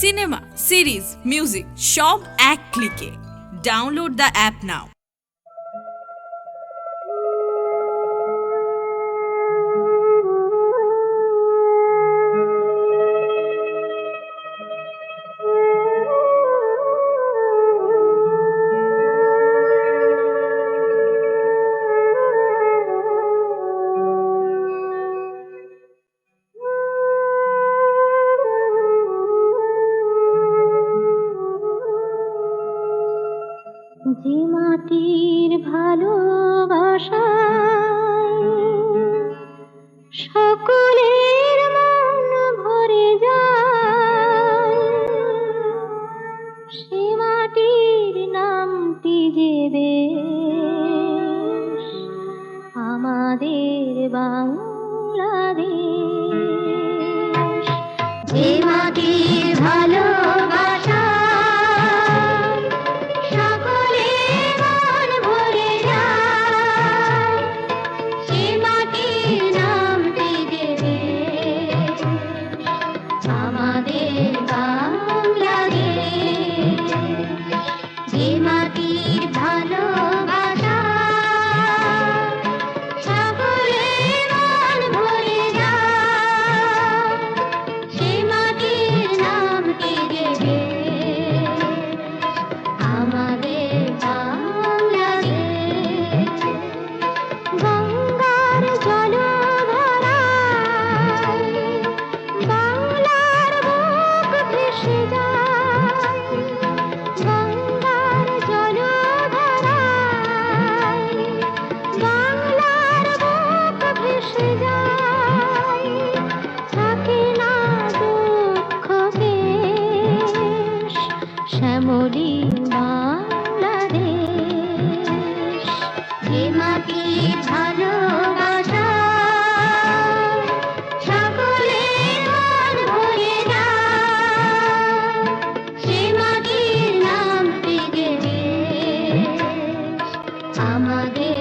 Cinema, series, music সব এক ক্লিকে। Download the app now. যে মাটির ভালোবাসায় সকলের মন ভরে যায়, সে মাটির নামটি যে দেশ, আমাদের বাংলাদেশ। যে মাটির ভালোবাসা শ্যামলী বাংলাদেশ। যে মাটির ভালোবাসা সকলের মন ভরে যায়, সে মাটির নামটি যে দেশ, আমাদের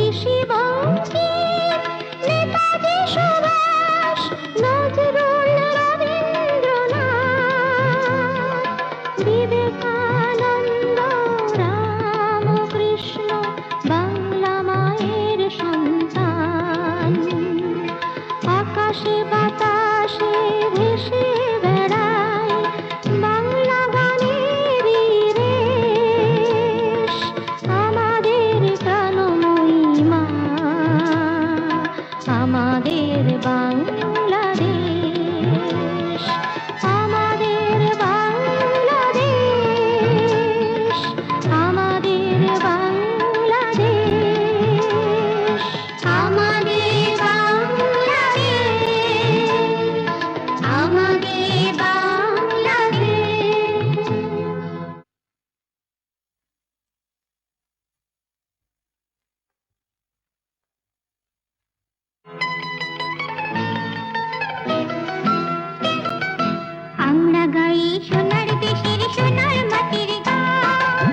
ঋষি বঙ্কিম, নেতাজি সুভাষ, নজরুল, রবীন্দ্রনাথ, বিবেকানন্দ, রামকৃষ্ণ বাংলা মায়ের সন্তান। আকাশে বাতাসে ভেসে বেড়ায় বাংলা গানেরই রেশ, আমাদের প্রাণময়ী মা, আমাদের বাংলাদেশ, আমাদের বাংলাদেশ, আমাদের বাংলাদেশ, আমাদের বাংলাদেশ, আমাদের বাংলাদেশ। আমরা গাই সোনার দেশের সোনার মাটির গান,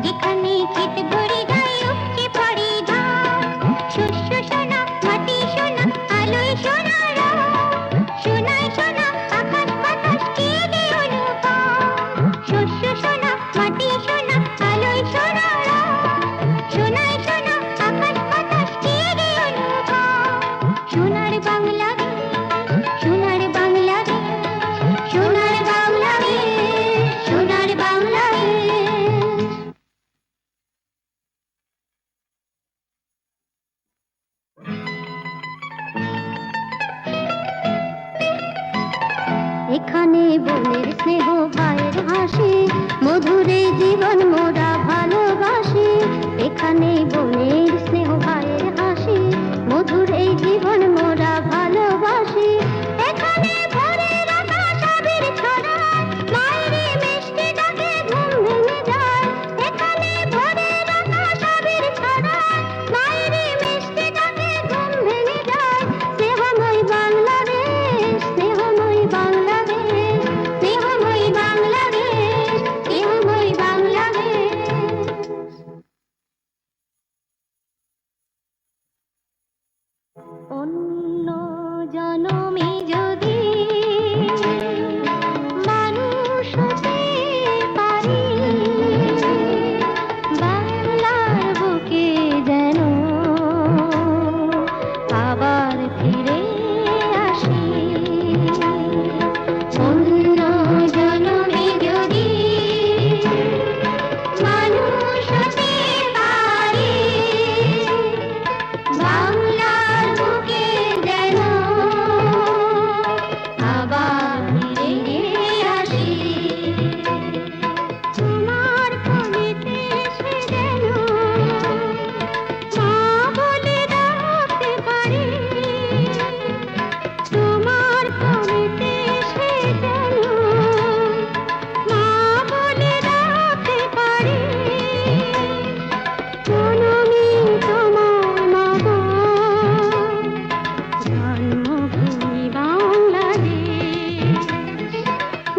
যেখানে ক্ষেত ভরে যায় উপচে পড়ে ধান। শস্য সোনা, মাটি সোনা, আলোয় সোনা রং, সোনায় সোনা আকাশ বাতাস কে যে অনুপম। শস্য সোনা, মাটি সোনা, আলোয় সোনা রং, সোনায় সোনা আকাশ বাতাস কে যে অনুপম। সোনার বাংলাদেশ, সোনার বাংলাদেশ, সোনার বাংলাদেশ, সোনার বাংলাদেশ। এখানে বোনের স্নেহ, ভাইয়ের হাসি, মধুরে জীবন মোরা ভালোবাসি। এখানে বোনের স্নেহ, ভাইয়ের হাসি, মধুরে জীবন মোরা ভালোবাসি। এখানে ভোরের আকাশ আবির ছড়ায়, মায়ের মিষ্টি ডাকে ঘুম ভেঙে যায়। এখানে ভোরের আকাশ আবির ছড়ায়, মায়ের মিষ্টি ডাকে অন্য জনমে যদি মানুষ হতে পারি, বাংলার বুকে যেন আবার ফিরে আসি। অন্য জনমে যদি মানুষ হতে পারি, বাংলার বুকে যেন আবার ফিরে আসি। তোমার কবিতে সে যেন মা বলে ডাকতে পারি, তোমার কবিতে সে যেন মা বলে ডাকতে পারি। জননী তোমার মাগো, জন্মভূমি বাংলাদেশ,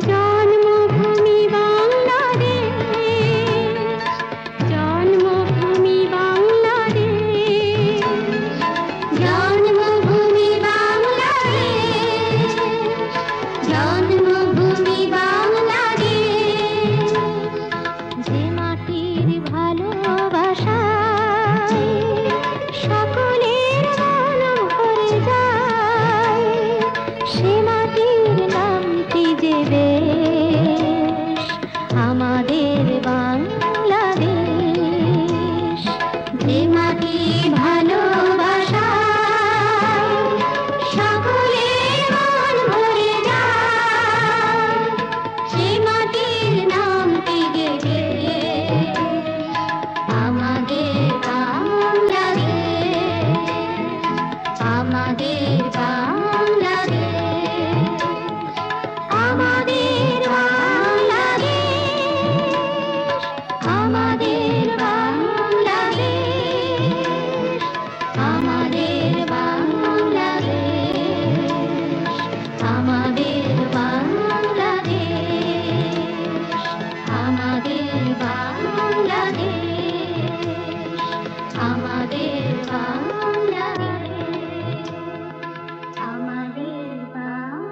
জন্মভূমি বাংলাদেশ, জন্মভূমি বাংলাদেশ, জন্মভূমি বাংলাদেশ, জন্মভূমি বাংলাদেশ। যে মাটির ভালোবাসায় সকলের মন ভরে যায়, সে মাটির নামটি যে বেশ আমাদের বাংলাদেশ। যে মাটির ভালোবাসায় সকলের মন ভরে যায়, সে মাটির নামটি যে বেশ আমাদের বাংলাদেশ, আমাদের বাংলাদেশ, আমাদের বাংলাদেশ, আমাদের বাংলাদেশ, আমাদের বাংলাদেশ, আমাদের বাংলাদেশ, আমাদের বাংলাদেশ, আমাদের বাংলাদেশ, আমাদের বাংলাদেশ।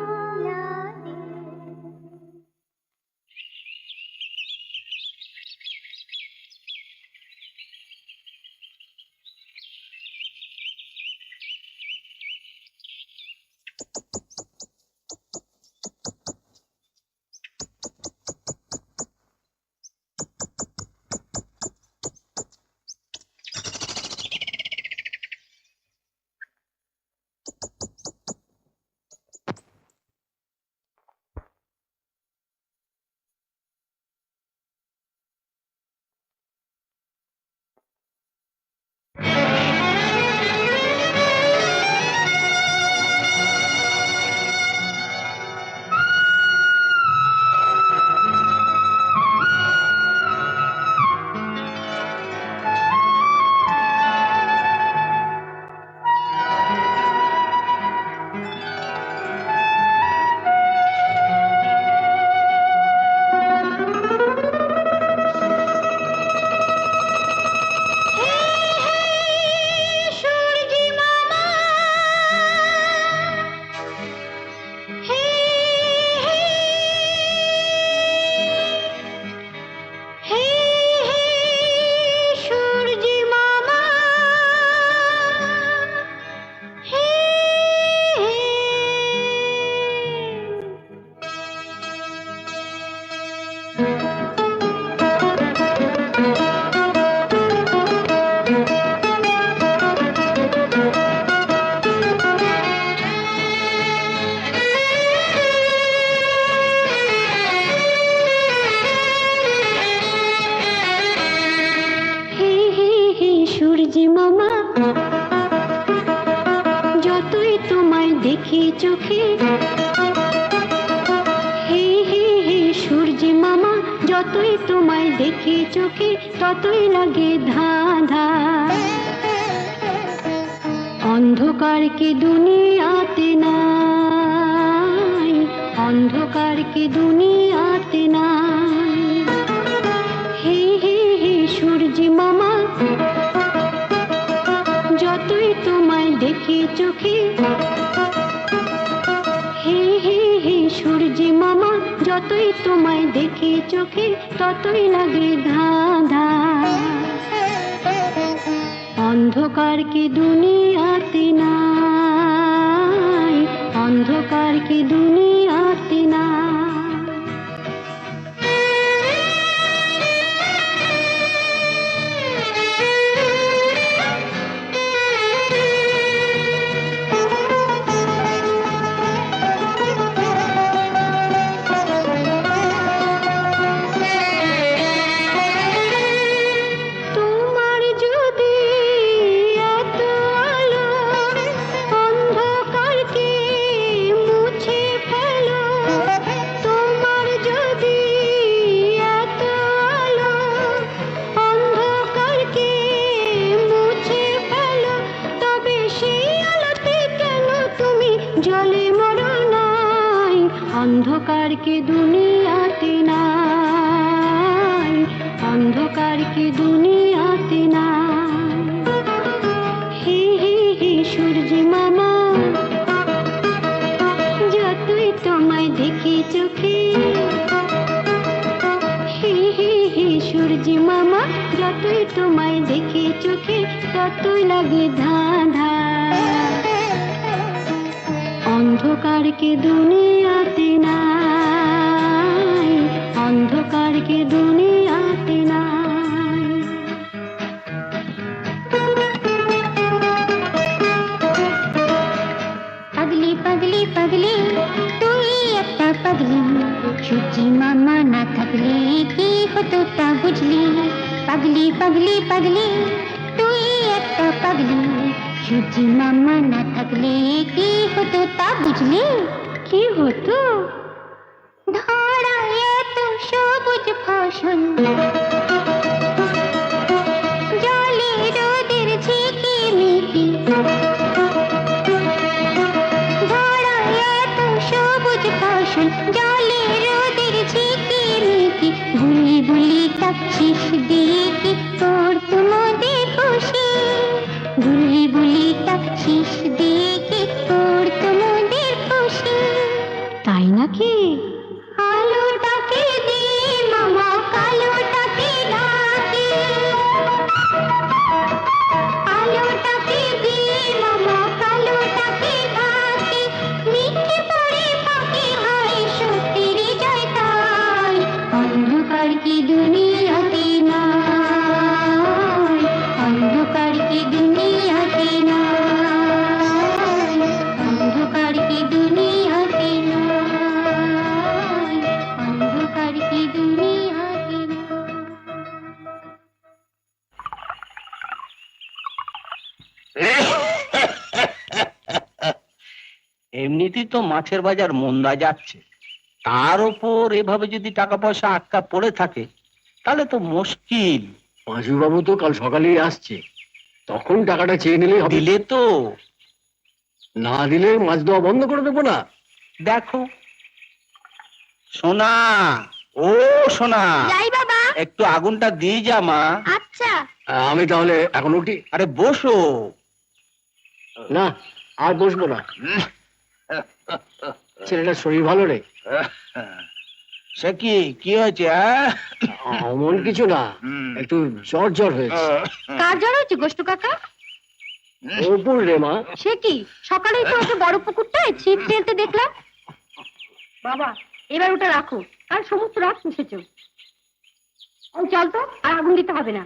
সূর্যি মামা, যতই তোমায় দেখি চোখে, হে হে হে সূর্যি মামা, যতই তোমায় দেখি চোখে, ততই লাগে ধাঁধা। অন্ধকার কি দুনিয়াতে নাই, অন্ধকার কি দুনিয়াতে নাই। হে হে হে সূর্যি মামা, যতই তোমায় দেখি চোখে। হে হে হে সূর্যি মামা, যতই তোমায় দেখি চোখে ততই লাগে ধা ধা। অন্ধকার কি দুনিয়াতে নাই, অন্ধকার কি দুনিয়াতে নাই। অন্ধকার কি দুনিয়াতে নাই, অন্ধকার কি দুনিয়াতে নাই। হে হে হে সূর্যি মামা, যতই তোমায় দেখি চোখে। হে হে হে সূর্যি মামা, যতই তোমায় দেখি চোখে ততই লাগে ধা ধা। অন্ধকার কি দুনিয়াতে নাই, অন্ধকার কি দুনিয়াতে নাই। পাগলি পাগলি পাগলি তুই একটা পাগলি, সূর্যি মামা না থাকলে কি হতো তা বুঝলি। পাগলি পাগলি পাগলি তুই একটা পাগলি, সূর্যি মামা না থাকলে কি হতো তা বুঝলি। কি হতো? ধরা এত সবুজ ফসল, জলে রোদের ঝিকিমিকি। ধরা এত সবুজ ফসল, জলে রোদের ঝিকিমিকি। বুলি বুলি তাকছিস দিয়ে কি করতো মোদের খুশি। বুলি বুলি তাকছিস দিয়ে কি করতো মোদের খুশি। তাই নাকি? আলোটাকে দে মামা, কালোটাকে ডাকে। আলোটাকে দে মামা, কালোটাকে ডাকে। মিঠে পড়ে পাখি হয় সত্যির জয় তাই। অন্ধকার কি দুনিয়াতে নাই, অন্ধকার কি দুনিয়াতে নাই, অন্ধকার কি দুনিয়াতে নাই, অন্ধকার কি দুনিয়াতে নাই। এমনিতেই তো মাছের বাজার মন্দা যাচ্ছে, তার উপর এভাবে যদি টাকা পয়সা আটকা পড়ে থাকে তাহলে তো মুশকিল। পাঁচু বাবু তো কাল সকালেই আসছে, তখন টাকাটা চেয়ে নিলেই হবে। দিলে তো? না দিলে মাছ দেওয়া বন্ধ করে দেবো না। দেখো সোনা, ও সোনা, যাই বাবা। একটু আগুনটা দিয়ে যা মা। আচ্ছা। আমি তাহলে এখন উঠি। আরে বসো। না, আর বসবো না। ছেলেটার শরীর ভালো রে। সে কি কি হয়েছে? অমন কিছু না, একটু জ্বর জ্বর হয়েছে। কার জ্বর হয়েছে গোষ্ঠু কাকা? অপুর রে মা। সে কি সকালেই তো ওকে বড় পুকুরটায় ছিপ ফেলতে দেখলাম। বাবা এবার ওটা রাখো, আর সমস্ত রাত পুষেছ। চল তো, আর আগুন দিতে হবে না।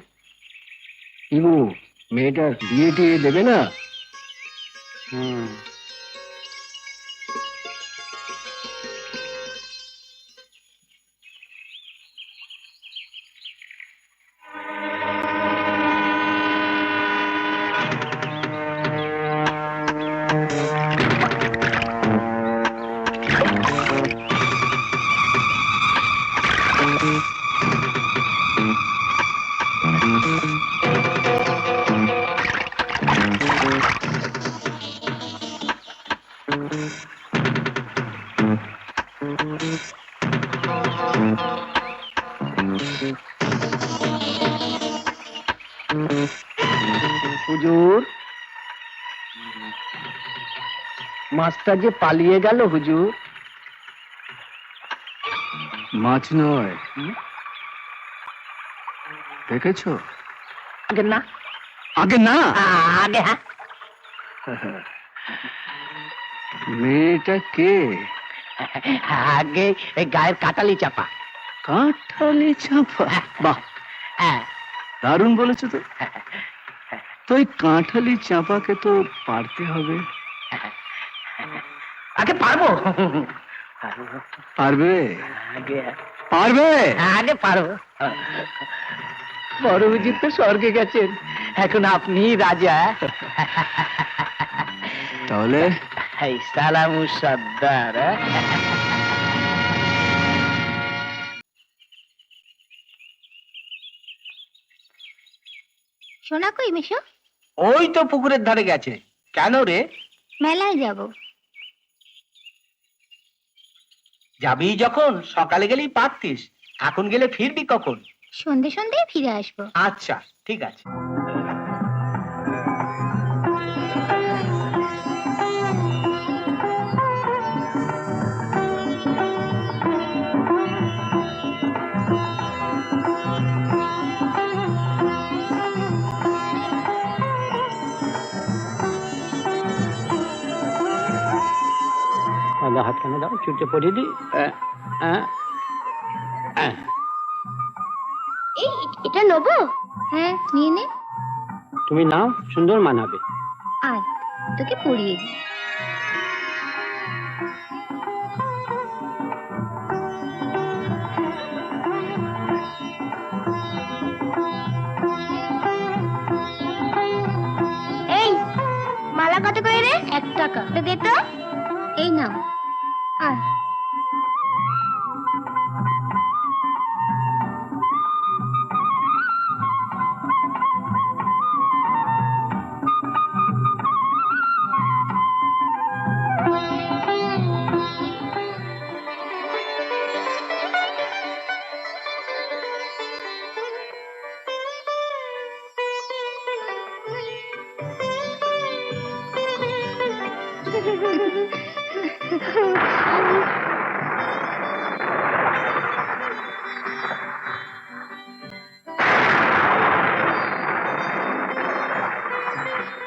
ইবু, মেয়েটার বিয়ে টিয়ে দেবে না? হুজুর, মাছটা যে পালিয়ে গেল হুজুর। মাছ নয়, দেখেছো? আগে না, আগে না, আগে হ্যাঁ। মেয়েটা কে? আগে এই গায়ের কাটালি চাপা। কাঁঠালি চাপা, বাহ হ্যাঁ, দারুণ বলেছো তো। তো এই কাঁঠালি চাপাকে তো পারতে হবে। আগে পারবো। পারবে? আগে পারবে? আগে পারবো। বড় হুজুর তো স্বর্গে গেছেন, এখন আপনি রাজা। তাহলে এই সালামু সর্দার। সোনা কই মেশো? ওই তো পুকুরের ধারে গেছে। কেন রে? মেলায় যাব। যাবি যখন সকালে গেলেই পারতিস, এখন গেলে ফিরবি কখন? সন্ধে সন্ধেই ফিরে আসবো। আচ্ছা ঠিক আছে। হাতখানা দাও, চুটে পড়িয়ে দিই। এই এটা নেবো? হ্যাঁ নিয়ে নে। তুমি নাও, সুন্দর মানাবে। আয় তোকে পরিয়ে দিই। এই মালা কত করে রে? 1 টাকা। দে তো। এই নাও। আয়।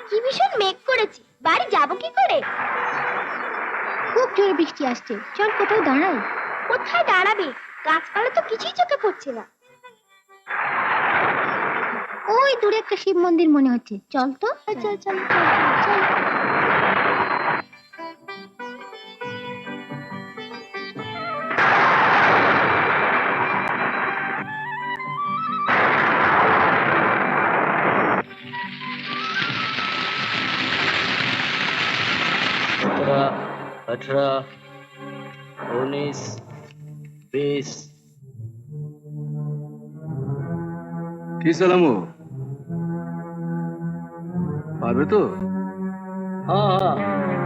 কি ভীষণ মেঘ করেছে, বাড়ি যাবো কি করে? খুব জোরে বৃষ্টি আসছে, চল কোথাও দাঁড়াই। কোথায় দাঁড়াবে? গাছপালা তো কিছুই চোখে পড়ছে না। ওই দূরে একটা শিব মন্দির মনে হচ্ছে, চল তো। চল চল চল চল। सत्रह, 18, 19, 20। কি সালামু, পারবে তো? हाँ हाँ,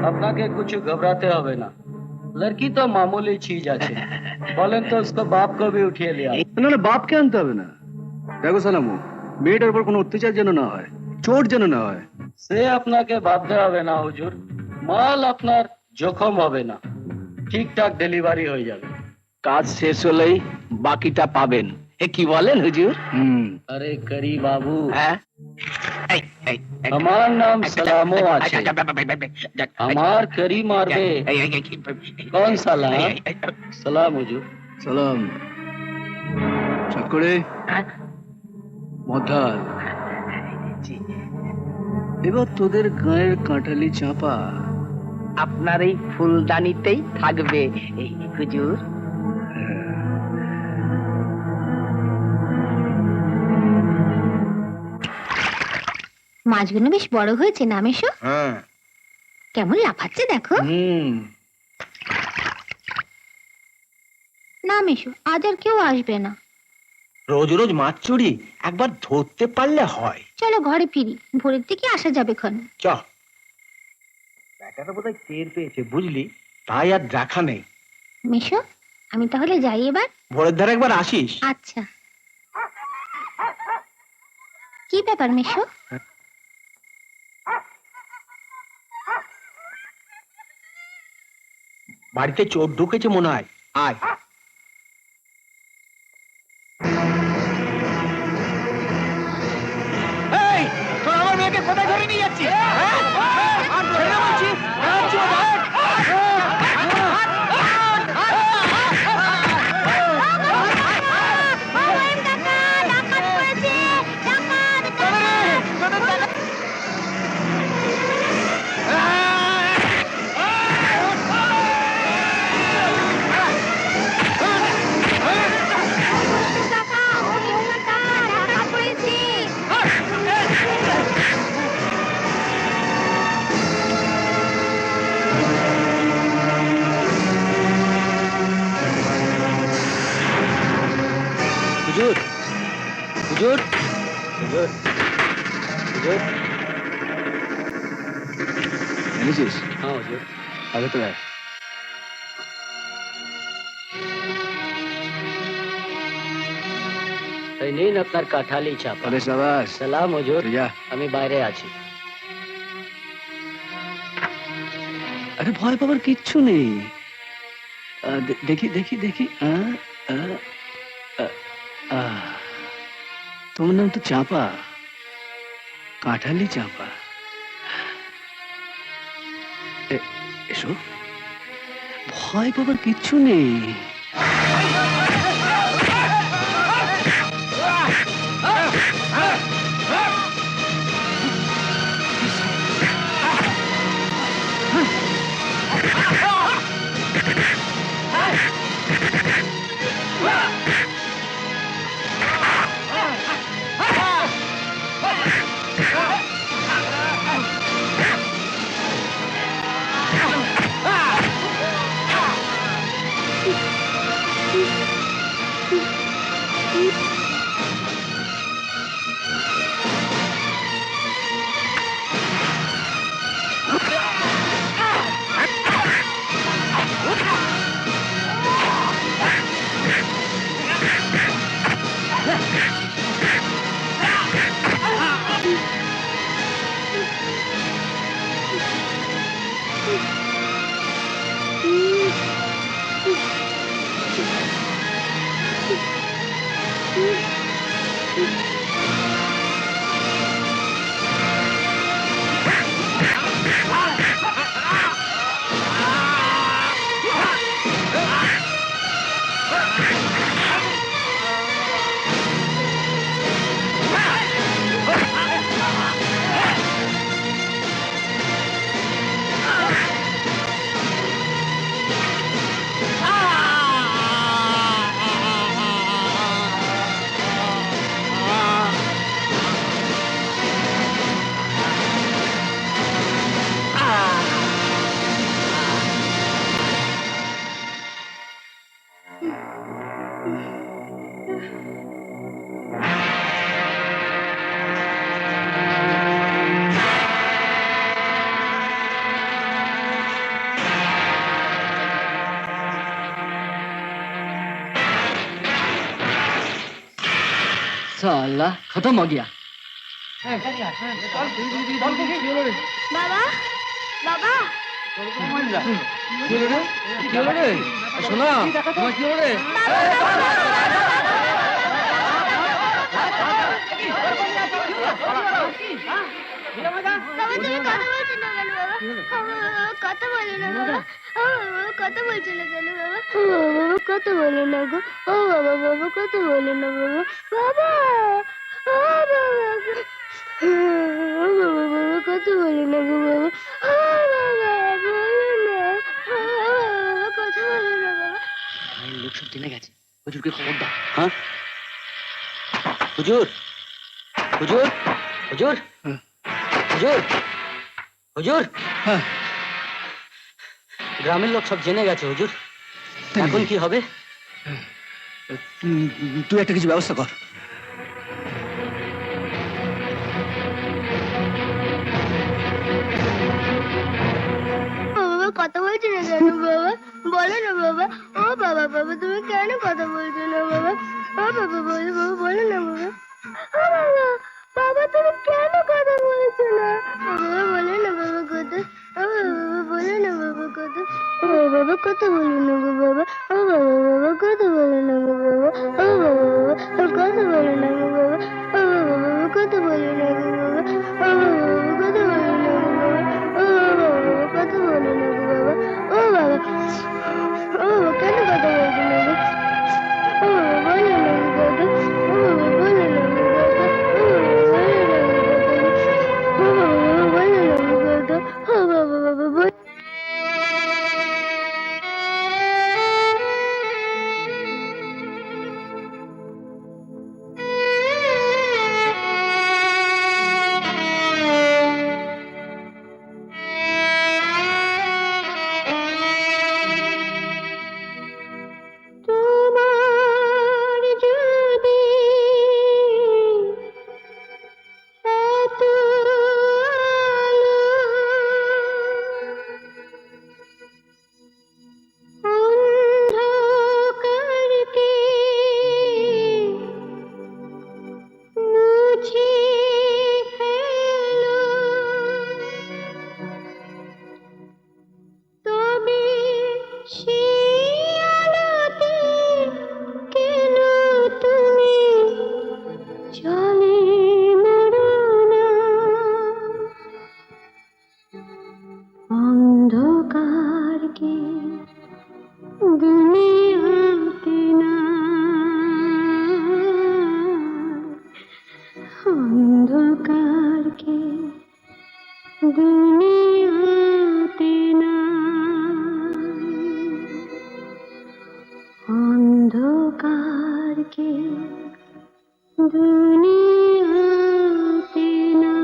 আপনাকে কিছু ঘবরাতে হবে না। लड़की तो मामूली चीज আছে। বলেন তো उसको बाप को भी उठिए लिया। না না, বাপকে আনতে হবে না। দেখো সালামু, মেয়েটার উপর কোনো অত্যাচার যেন না হয়, চোট যেন না হয়। সে আপনাকে ভাবতে হবে না হুজুর, মাল আপনার জখম হবে না, ঠিকঠাক ডেলিভারি হয়ে যাবে। কাজ শেষ হলেই বাকিটা পাবেন। কি বলেন হুজুর? আরে করি বাবু, হ্যাঁ আমার নাম সালামও আছে। আমার করি মারবে কোন সালাম? সালাম হুজুর। সালাম। সাত করে মধার। এবার তোদের গায়ের কাঁঠালি চাপা আপনার এই ফুলদানিতেই থাকবে হুজুর। মাছগুলো বেশ বড় হয়েছে না মেশো? হ্যাঁ। কেমন লাফাচ্ছে দেখো। না মেশো, আজ আর কেউ আসবে না। রোজ রোজ মাছ চুরি একবার ধরতে পারলে হয়। চলো ঘরে ফিরি, ভোরের দিকে আসা যাবে ক্ষণ। চ। ব্যাটাটা বোধহয় টের পেয়েছে বুঝলি, তাই আর দেখা নেই। মেশো আমি তাহলে যাই এবার। ভোরের ধারে একবার আসিস। আচ্ছা। কি ব্যাপার মেশো? বাড়িতে চোর ঢুকেছে মনে হয়, আয়। এই, তোর আমার মেয়েকে কোথায় ধরে নিয়ে যাচ্ছিস? ছেড়ে বলছি, বেরোচ্ছি বাবা। হুজুর, হুজুর, হুজুর, হুজুর। এনেছিস? হ্যাঁ হুজুর। আগে তো আয়। এই নিন আপনার কাঁঠালি চাপা। আরে সাবাস। সালাম হুজুর, যা। আমি বাইরে আছি। আরে ভয় পাবার কিচ্ছু নেই। দেখি দেখি দেখি। তোমার নাম তো চাপা, কাঁঠালি চাপা। এসো, ভয় পাবার কিচ্ছু নেই। साला खत्म हो गया। বাবা বাবা শোনা তোমার কি হলো রে? বাবা তুমি কথা বলছো না কেন বাবা? কথা বলছো না কেন বাবা? বাবা কথা বলে না গো। ও বাবা বাবা কথা বলে না বাবা। বাবা ও বাবা ও বাবা বাবা কথা বলে না গো বাবা। ও বাবা বলো না। ও বাবা কথা বলে না বাবা। লোক সব জেনে গেছে, হুজুরকে খবর দাও। হ্যাঁ হুজুর, হুজুর, হুজুর, হুজুর, হুজুর। হ্যাঁ, গ্রামের লোক সব জেনে গেছে হুজুর, এখন কি হবে? তুই একটা কিছু ব্যবস্থা কর। বাবা কথা বলছো না কেন বাবা? বলো না বাবা। ও বাবা বাবা তুমি কেন কথা বলছো না বাবা? ও বাবা বলো বাবা বলো না বাবা। ও বাবা বাবা তুমি কেন কথা বলছো না? ও বাবা বলো না বাবা কথা। ও বাবা বলো না বাবা কথা। ও বাবা বাবা কথা বলো না গো বাবা, ও বাবা বাবা কথা বলো না গো বাবা, ও বাবা বাবা কথা বলো না গো বাবা, ও বাবা বাবা কথা বলো না গো বাবা, ও বাবা বাবা কথা বলো না গো বাবা, ও বাবা বাবা কথা বলো না গো বাবা, ও বাবা, ও বাবা কেন কথা বলছো না গো, ও বাবা বলো না গো দাদা, ও বাবা বলো না গো দাদা, ও বাবা বলো না গো দাদা, ও বাবা বাবা বলো। তোমার যদি এত অন্ধকারকে মুছে ফেলো, তবে সে আলোতে কেন তুমি চলে মরো না, অন্ধকারকে দুনিয়াতে না, অন্ধকারকে দুনিয়াতে না, অন্ধকারকে দুনিয়াতে না।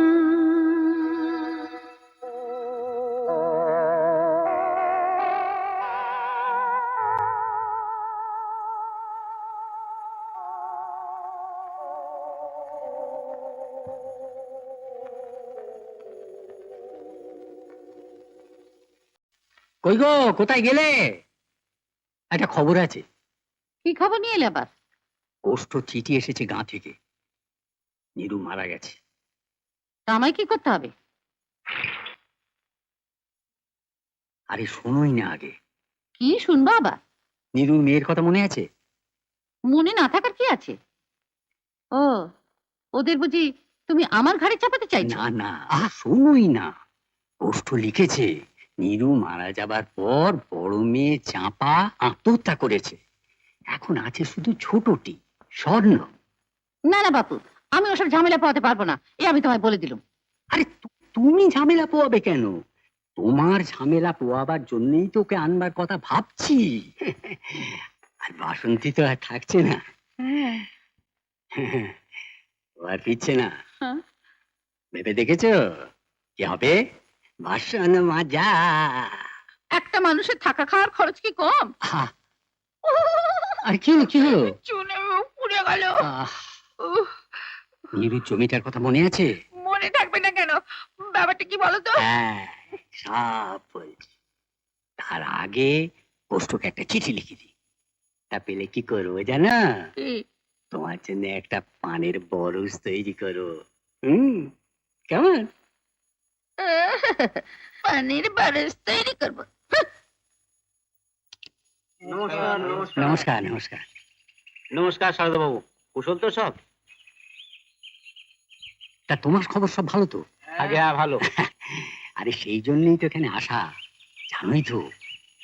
কই গো, কোথায় গেলে? একটা খবর আছে। কি খবর নিয়ে এলে আবার? পোস্ট চিঠি এসেছে গাঁ থেকে, নীরু মারা গেছে। তা আমায় কি করতে হবে? আরে শোনোই না আগে। কি শুনবো আবার? নীরুর মেয়ের কথা মনে আছে? মনে না থাকার কি আছে? ও, ওদের বুঝি তুমি আমার ঘাড়ে চাপাতে চাইছো? না না, শোনোই না। পোস্ট লিখেছে নীরু মারা যাবার পর বড় মেয়ে চাঁপা আত্মহত্যা করেছে। এখন আছে শুধু ছোটটি স্বর্ণ। না না বাপু, আমি ওসব ঝামেলা পোহাতে পারবো না, এ আমি তোমায় বলে দিলুম। আরে তুমি ঝামেলা পোয়াবে কেন? তোমার ঝামেলা পোয়াবার জন্যই তোকে আনবার কথা ভাবছি। আর বাসন্তী তো আর থাকছে না, ও আর ফিরছে না। হ্যাঁ। ভেবে দেখেছো কি হবে? বাসন মাজা। একটা মানুষের থাকা খাওয়ার খরচ কি কম? আহা, আর কি হলো, কি হলো? চুনে পুড়ে গেল। নীরুর জমিটার কথা মনে আছে? মনে থাকবে না কেন? ব্যাপারটা কি বলো তো? হ্যাঁ, সব বলছি। তার আগে পোস্টকে একটা চিঠি লিখে দিই। তা পেলে কি করবো জানো? কি? তোমার জন্য একটা পানের বরজ তৈরি করো। কেমন? পানির বারস তৈরি করবো? নমস্কার নমস্কার। নমস্কার সারদা বাবু, কুশল তো সব? তা তোমার খবর সব ভালো তো? আগে ভালো। আরে সেই জন্যই তো এখানে আসা। জানোই তো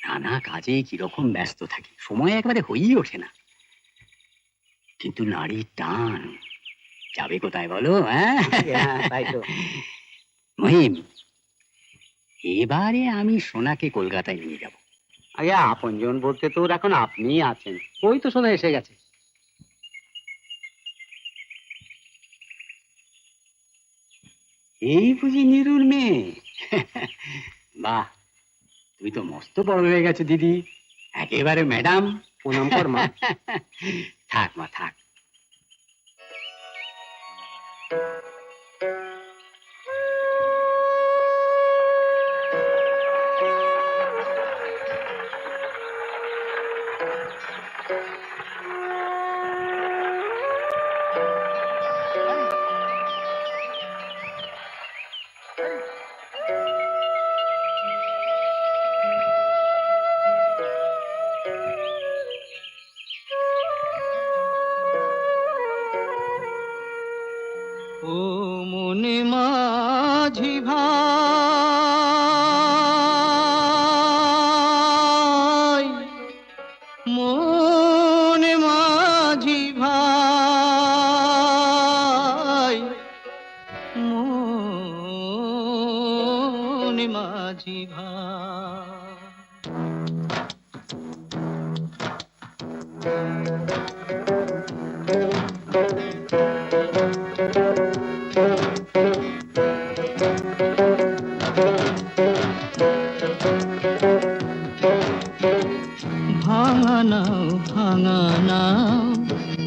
নানা কাজে কিরকম ব্যস্ত থাকি, সময় একবারে হয়েই ওঠে না। কিন্তু নারীর টান যাবে কোথায় বলো? হ্যাঁ তাই তো। মহিম, এবারে আমি সোনাকে কলকাতায় নিয়ে যাব। আগে আপনজন বলতে তো এখন আপনিই আছেন। ওই তো সোনা এসে গেছে। এই বুঝি নীরুর মেয়ে? বাহ, তুই তো মস্ত বড় হয়ে গেছে দিদি, একেবারে ম্যাডাম। প্রণাম কর মা। থাক মা থাক। মাঝি ভাই, মন মাঝি ভাই, মন মাঝি ভাই। ভাঙা নাও ভাঙা নাও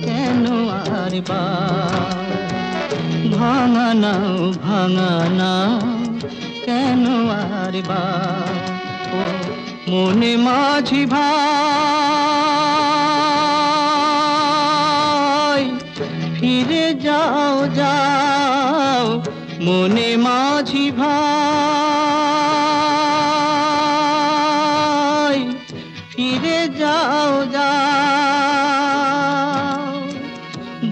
কেন আর বাও, ভাঙা নাও ভাঙা নাও কেন আর বাও। ও মনে মাঝি ভাই, ফিরে যাও যাও মনে মাঝি ভাই, ফিরে যাও যাও।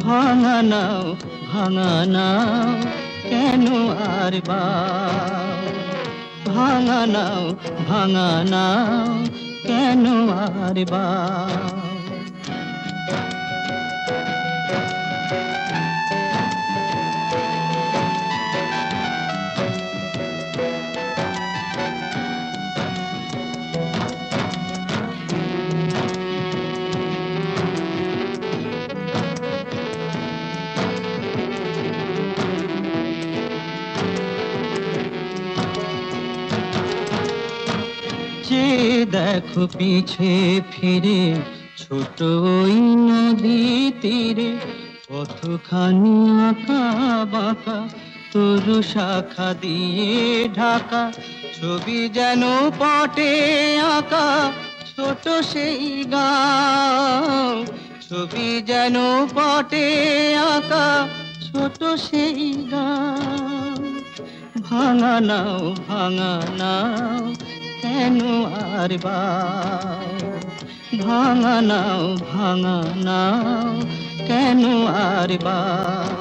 ভাঙা নাও ভাঙা নাও কেন আর বাও, ভাঙা নাও ভাঙা নাও কেন আর বাও। যে দেখো পিছে ফিরে ছোট ওই নদী তীরে, কতখানি আঁকা বাঁকা তরু শাখা দিয়ে ঢাকা, ছবি যেন পটে আঁকা ছোট সেই গাঁও, ছবি যেন পটে আঁকা ছোট সেই গাঁও। ভাঙা নাও ভাঙা নাও কেন আর বাও, ভাঙা নাও ভাঙা নাও কেন আর বাও।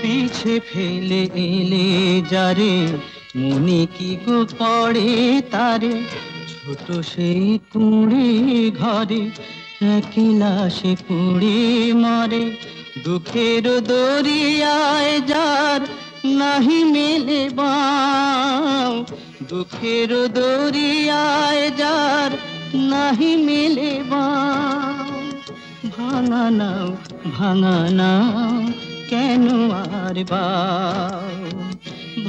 পিছে ফেলে এলে যারে, মনে কি গো পড়ে তারে, ছোট সেই কুঁড়ে ঘরে একলা সে পুড়ে মরে। দুঃখের দরিয়ায় যার নাহি মেলে বাও, দুঃখের দরিয়ায় যার নাহি মেলে বাও। ভাঙা নাও ভাঙা নাও কেন আর বাও,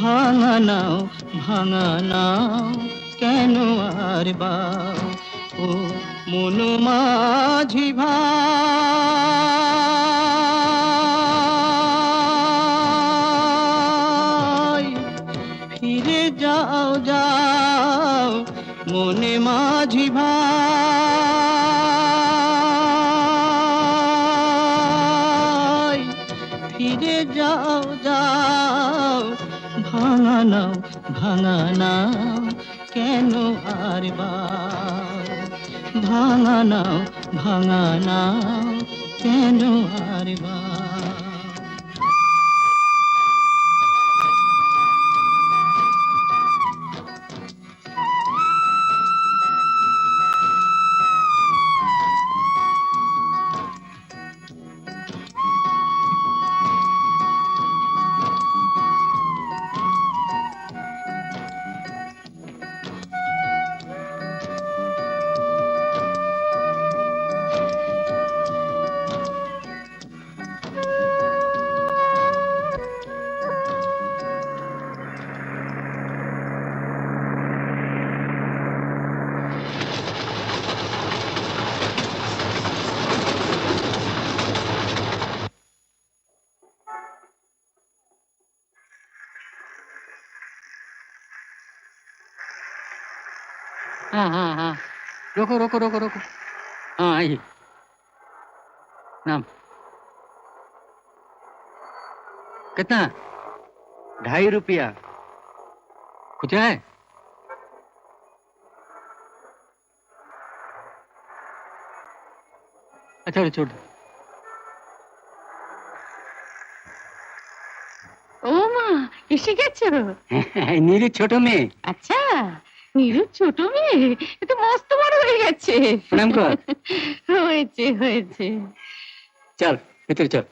ভাঙা নাও ভাঙা নাও কেন আর বাও। ও মন মাঝি ভাই, ফিরে যাও যাও মনে মাঝি ভাই, ফিরে যাও যাও। ভাঙা নাও ভাঙা নাও কেন আর বাও, ভাঙা নাও ভাঙা নাও কেন আর বাও। हाँ रोको रोको रोको रोको हाँ आइए नाम कितना 2.5 रुपया। खुचरा है अच्छा छोड़ दो ও মা এসে গেছো? নীলু ছোট মেয়ে আচ্ছা, নীরু ছোট মেয়ে, এ তো মস্ত বড় হয়ে গেছে। প্রণাম কর হয়েছে হয়েছে। চল ভিতরে চল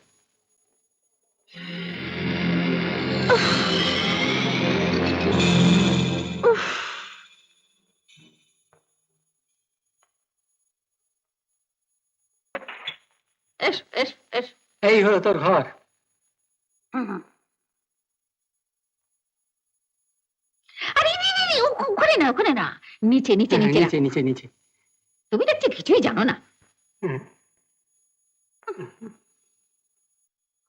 এস এস এস। এই হলো তোর ঘর আরে ওখানে না, ওখানে না, নিচে নিচে নিচে নিচে নিচে নিচে তুমি দেখছি কিছুই জানো না। হুম।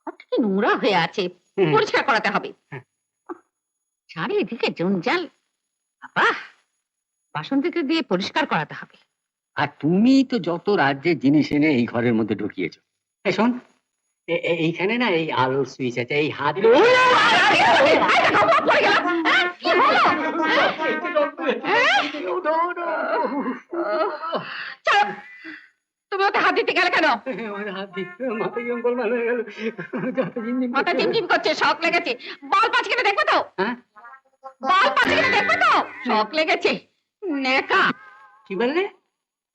ঘরটা কি নোংরা হয়ে আছে, হুম। পরিষ্কার করাতে হবে। হ্যাঁ। চারিদিকে জঞ্জাল, বাবা বাসন থেকে দিয়ে পরিষ্কার করাতে হবে। আর তুমি তো যত রাজ্যের জিনিস এনে এই ঘরের মধ্যে ঢুকিয়েছো এই শোন এইখানে না এই আলোর সুইচ আছে এই হাত তুমি ওতে হাত দিতে গেলে কেন? মাথা ঝিমঝিম করছে, শখ লেগেছে। বল পাঁচ কেটে দেখবো তো, হ্যাঁ? বল পাঁচ কেটে দেখবো তো, শখ লেগেছে নেকা। কি বললে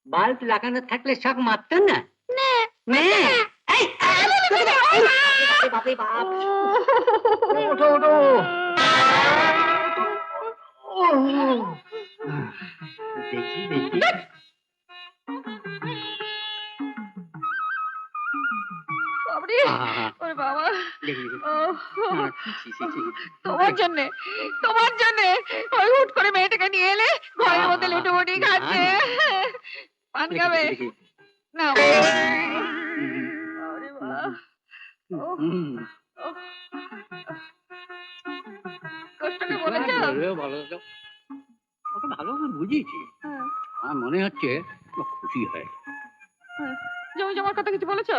বাল্ব লাগানো থাকলে শখ মারতেন না ওঠো ওঠো দেখি দেখি বাবারে, ওরে বাবা, দেখি তোমার জন্য, তোমার জন্য ওই হুট করে মেয়েটাকে নিয়ে এলে, ঘরের মধ্যে লুটোপুটি খাচ্ছে। পান খাবে না? ওরে বাবা, কষ্টকে বলেছ? ওকে ভালো করে বুঝিয়েছি আমার মনে হচ্ছে ও খুশি হয় জমি জমার কথা কিছু বলেছ?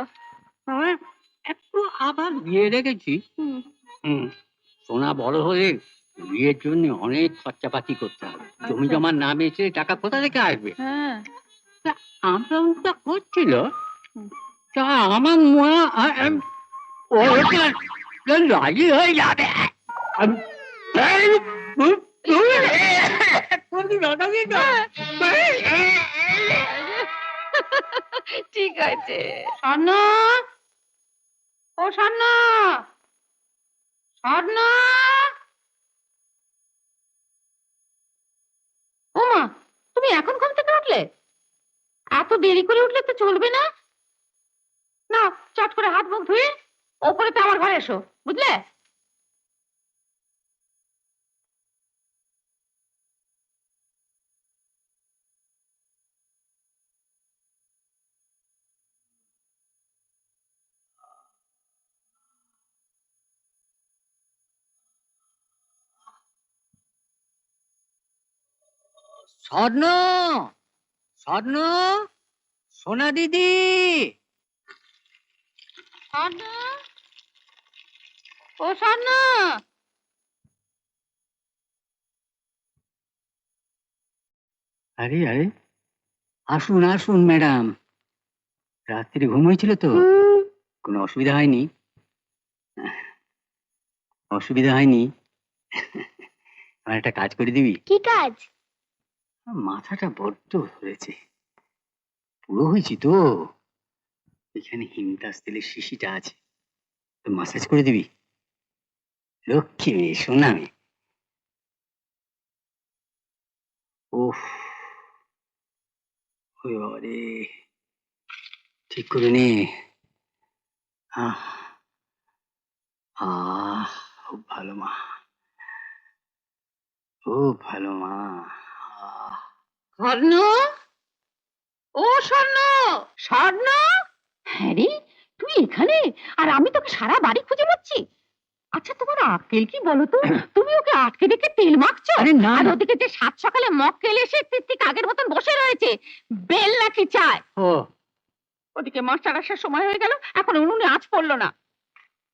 একটু আবার বিয়ে রেখেছি সোনা বড় হলে বিয়ের জন্য অনেক খরচাপাতি করতে হবে জমি জমার নাম এসে টাকা কোথা থেকে আসবে হ্যাঁ, আমটা করছিল তা আমার মনে ও রাজি হয়ে যাবে ঠিক আছে। স্বর্ণ, ও স্বর্ণ, স্বর্ণ, ও মা, তুমি এখন ঘুম থেকে উঠলে? এত দেরি করে উঠলে তো চলবে না। না, চট করে হাত মুখ ধুয়ে ওপরে তো আমার ঘরে এসো, বুঝলে? স্বর্ণ স্বর্ণ সোনা দিদি স্বর্ণ, ও স্বর্ণ, আরে আরে আসুন আসুন ম্যাডাম রাত্রি ঘুম হয়েছিল তো কোনো অসুবিধা হয়নি অসুবিধা হয়নি আমার একটা কাজ করে দিবি কি কাজ? মাথাটা বড্ড ধরেছে পুরো হয়েছি তো এখানে হিমতাস তেলের শিশিটা আছে মাসাজ করে দিবি লক্ষ্মী মেয়ে সোনা মেয়ে ওহ ওরে বাবা রে ঠিক করে নে আহ আহ খুব ভালো মা খুব ভালো মা আহ স্বর্ণ, ও স্বর্ণ, স্বর্ণ। হ্যাঁ রে, তুই এখানে? আর আমি তোকে সারা বাড়ি খুঁজে পাচ্ছি। আচ্ছা তোমার আক্কেল কি বলো তো? তুমি ওকে আটকে রেখে তেল মাখছো, আরে না, আর না। ওদিকে যে সাত সকালে মক্কেল এসে ঠিক আগের মতন বসে রয়েছে, বেল নাকি চায়। ও ওদিকে মাস্টার আসার সময় হয়ে গেল, এখন উনুনে আঁচ পড়লো না।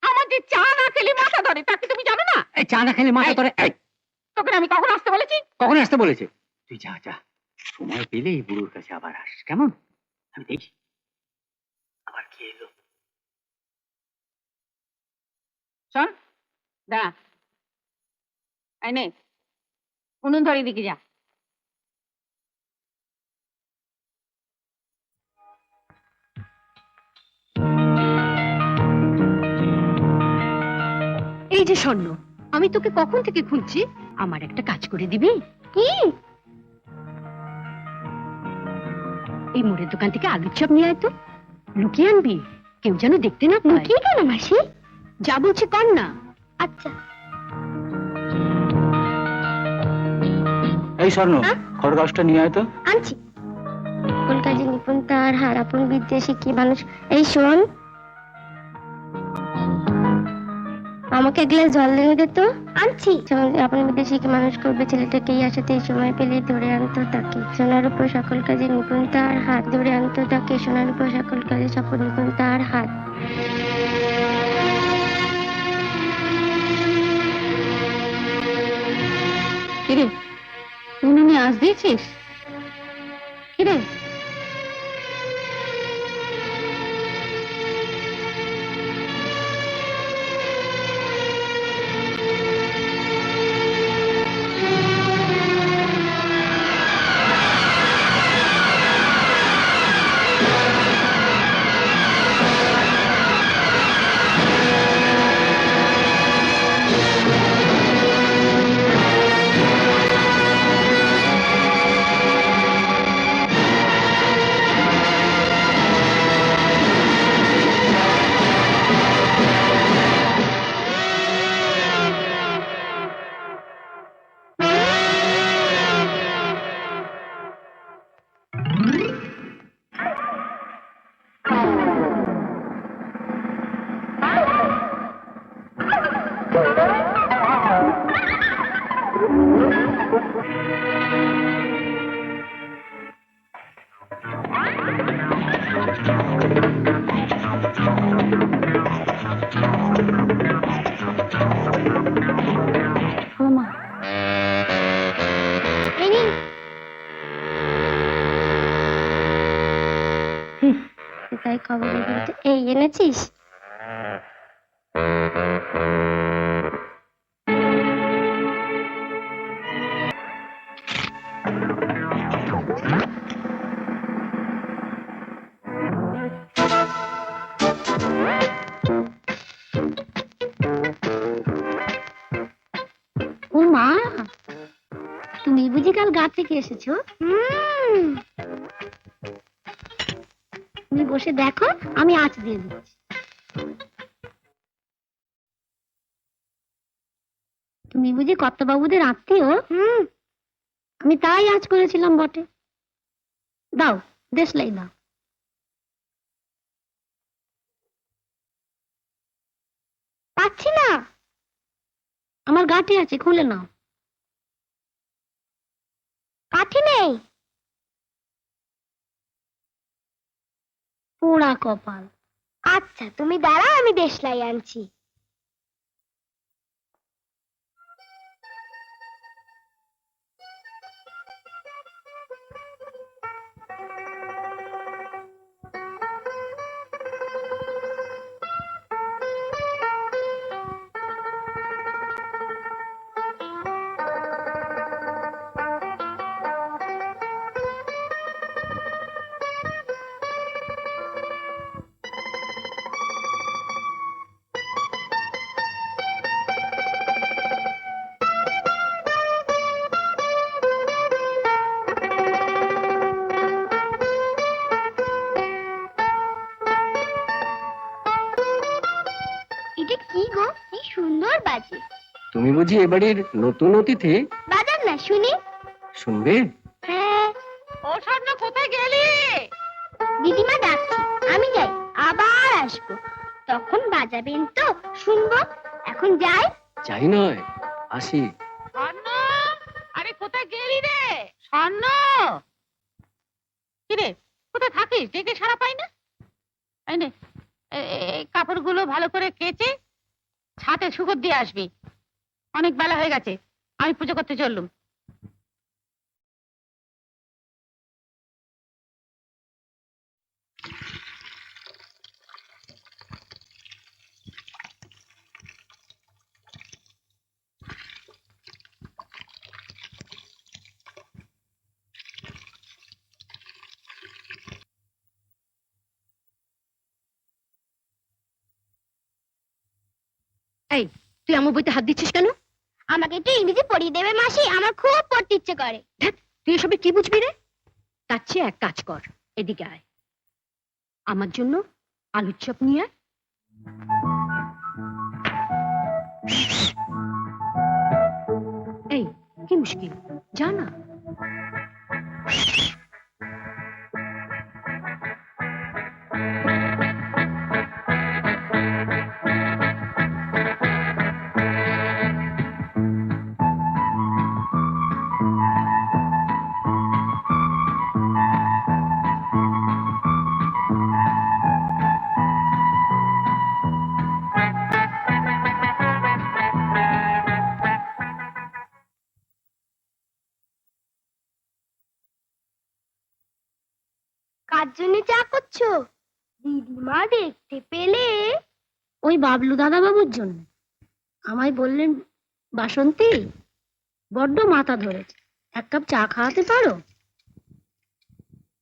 আমার যে চা না খেলে মাথা ধরে, তা কি তুমি জানো না? এই চা না খেলে মাথা এই। ধরে। এই, তোকে আমি কখন আসতে বলেছি? কখন আসতে বলেছে? তুই যা যা, সময় পেলে এই বুড়োর কাছে আবার আস, কেমন? আমি দেখি আবার কি এলো। শোন, দাঁড়া, এই নে উনুন ধরে দিকে যা। এই যে স্বর্ণ, আমি তোকে কখন থেকে খুঁজছি, আমার একটা কাজ করে দিবি? কি? এই মোড়ের দোকান থেকে আলুর চপ নিয়ে আয় তো, লুকিয়ে আনবি, কেউ যেন দেখতে না পায়। কি কেন মাসি? যা বলছি কর না। আচ্ছা। এই স্বর্ণ, হ্যাঁ? খড়গাছটা নিয়ে আয় তো। আনছি। সকল কাজে নিপুণ তার হার, আপন বিদ্যে শিখি মানুষ। এই শোন, আমাকে এক গ্লাস জল এনে দে তো। আনছি। আপন বিদ্যে শিখে মানুষ করবে ছেলেটাকে, এই আশাতে সময় পেলে ধরে আনতো তাকে। সোনার উপর সকল কাজে নিপুণ তার হাত, ধরে আনতো তাকে। সোনার উপর সকল কাজে সকল নিপুণ তার হাত। কিরে, উনুনে আঁচ দিয়েছিস? কিরে, এই নিন। তাই খবর বলতে এই এনেছিস? ও মা, তুমি বুঝি কাল গা থেকে এসেছো? তুমি বসে দেখো, আমি আঁচ দিয়ে দিচ্ছি। তুমি বুঝি কর্তাবাবুদের আত্মীয়? আমি তাই আঁচ করেছিলাম বটে। দাও, দেশলাই দাও। পাচ্ছি না, আমার গাঁটে আছে, খুলে নাও। কাঠি নেই। পোড়া কপাল। আচ্ছা তুমি দাঁড়াও, আমি দেশলাই আনছি। এটা কি গো, কি সুন্দর বাজে। তুমি বুঝি এবাড়ির নতুন অতিথি? বাজান না, শুনি। শুনবে? হ্যাঁ। ও স্বর্ণ, কোথায় গেলি? দিদিমা ডাকছি, আমি যাই, আবার আসবো। তখন বাজাবেন তো, শুনবো। এখন যাই। চাই নয়, আসি। স্বর্ণ, আরে কোথায় গেলি রে স্বর্ণ? কিরে কোথায় থাকিস? ডেকে সারা পাই না। এই নে, এই কাপড়গুলো ভালো করে কেচে ছাদে শুকর দিয়ে আসবি। অনেক বেলা হয়ে গেছে, আমি পুজো করতে চললুম। এই, তুই আমার বইতে হাত দিচ্ছিস কেন? আমাকে একটু ইংরেজি পড়িয়ে দেবে মাসি, আমার খুব পড়তে ইচ্ছে করে। তুই এসবে কি বুঝবি রে? তার চেয়ে এক কাজ কর, এদিকে আয়, আমার জন্য আলুর চপ নিয়ে আয়। এই, কি মুশকিল, যা না। কার জন্য চা করছো? দিদিমা দেখতে পেলে? ওই বাবলু দাদা বাবুর জন্য। আমায় বললেন, বাসন্তী বড্ড মাথা ধরেছে, এক কাপ চা খাওয়াতে পারো?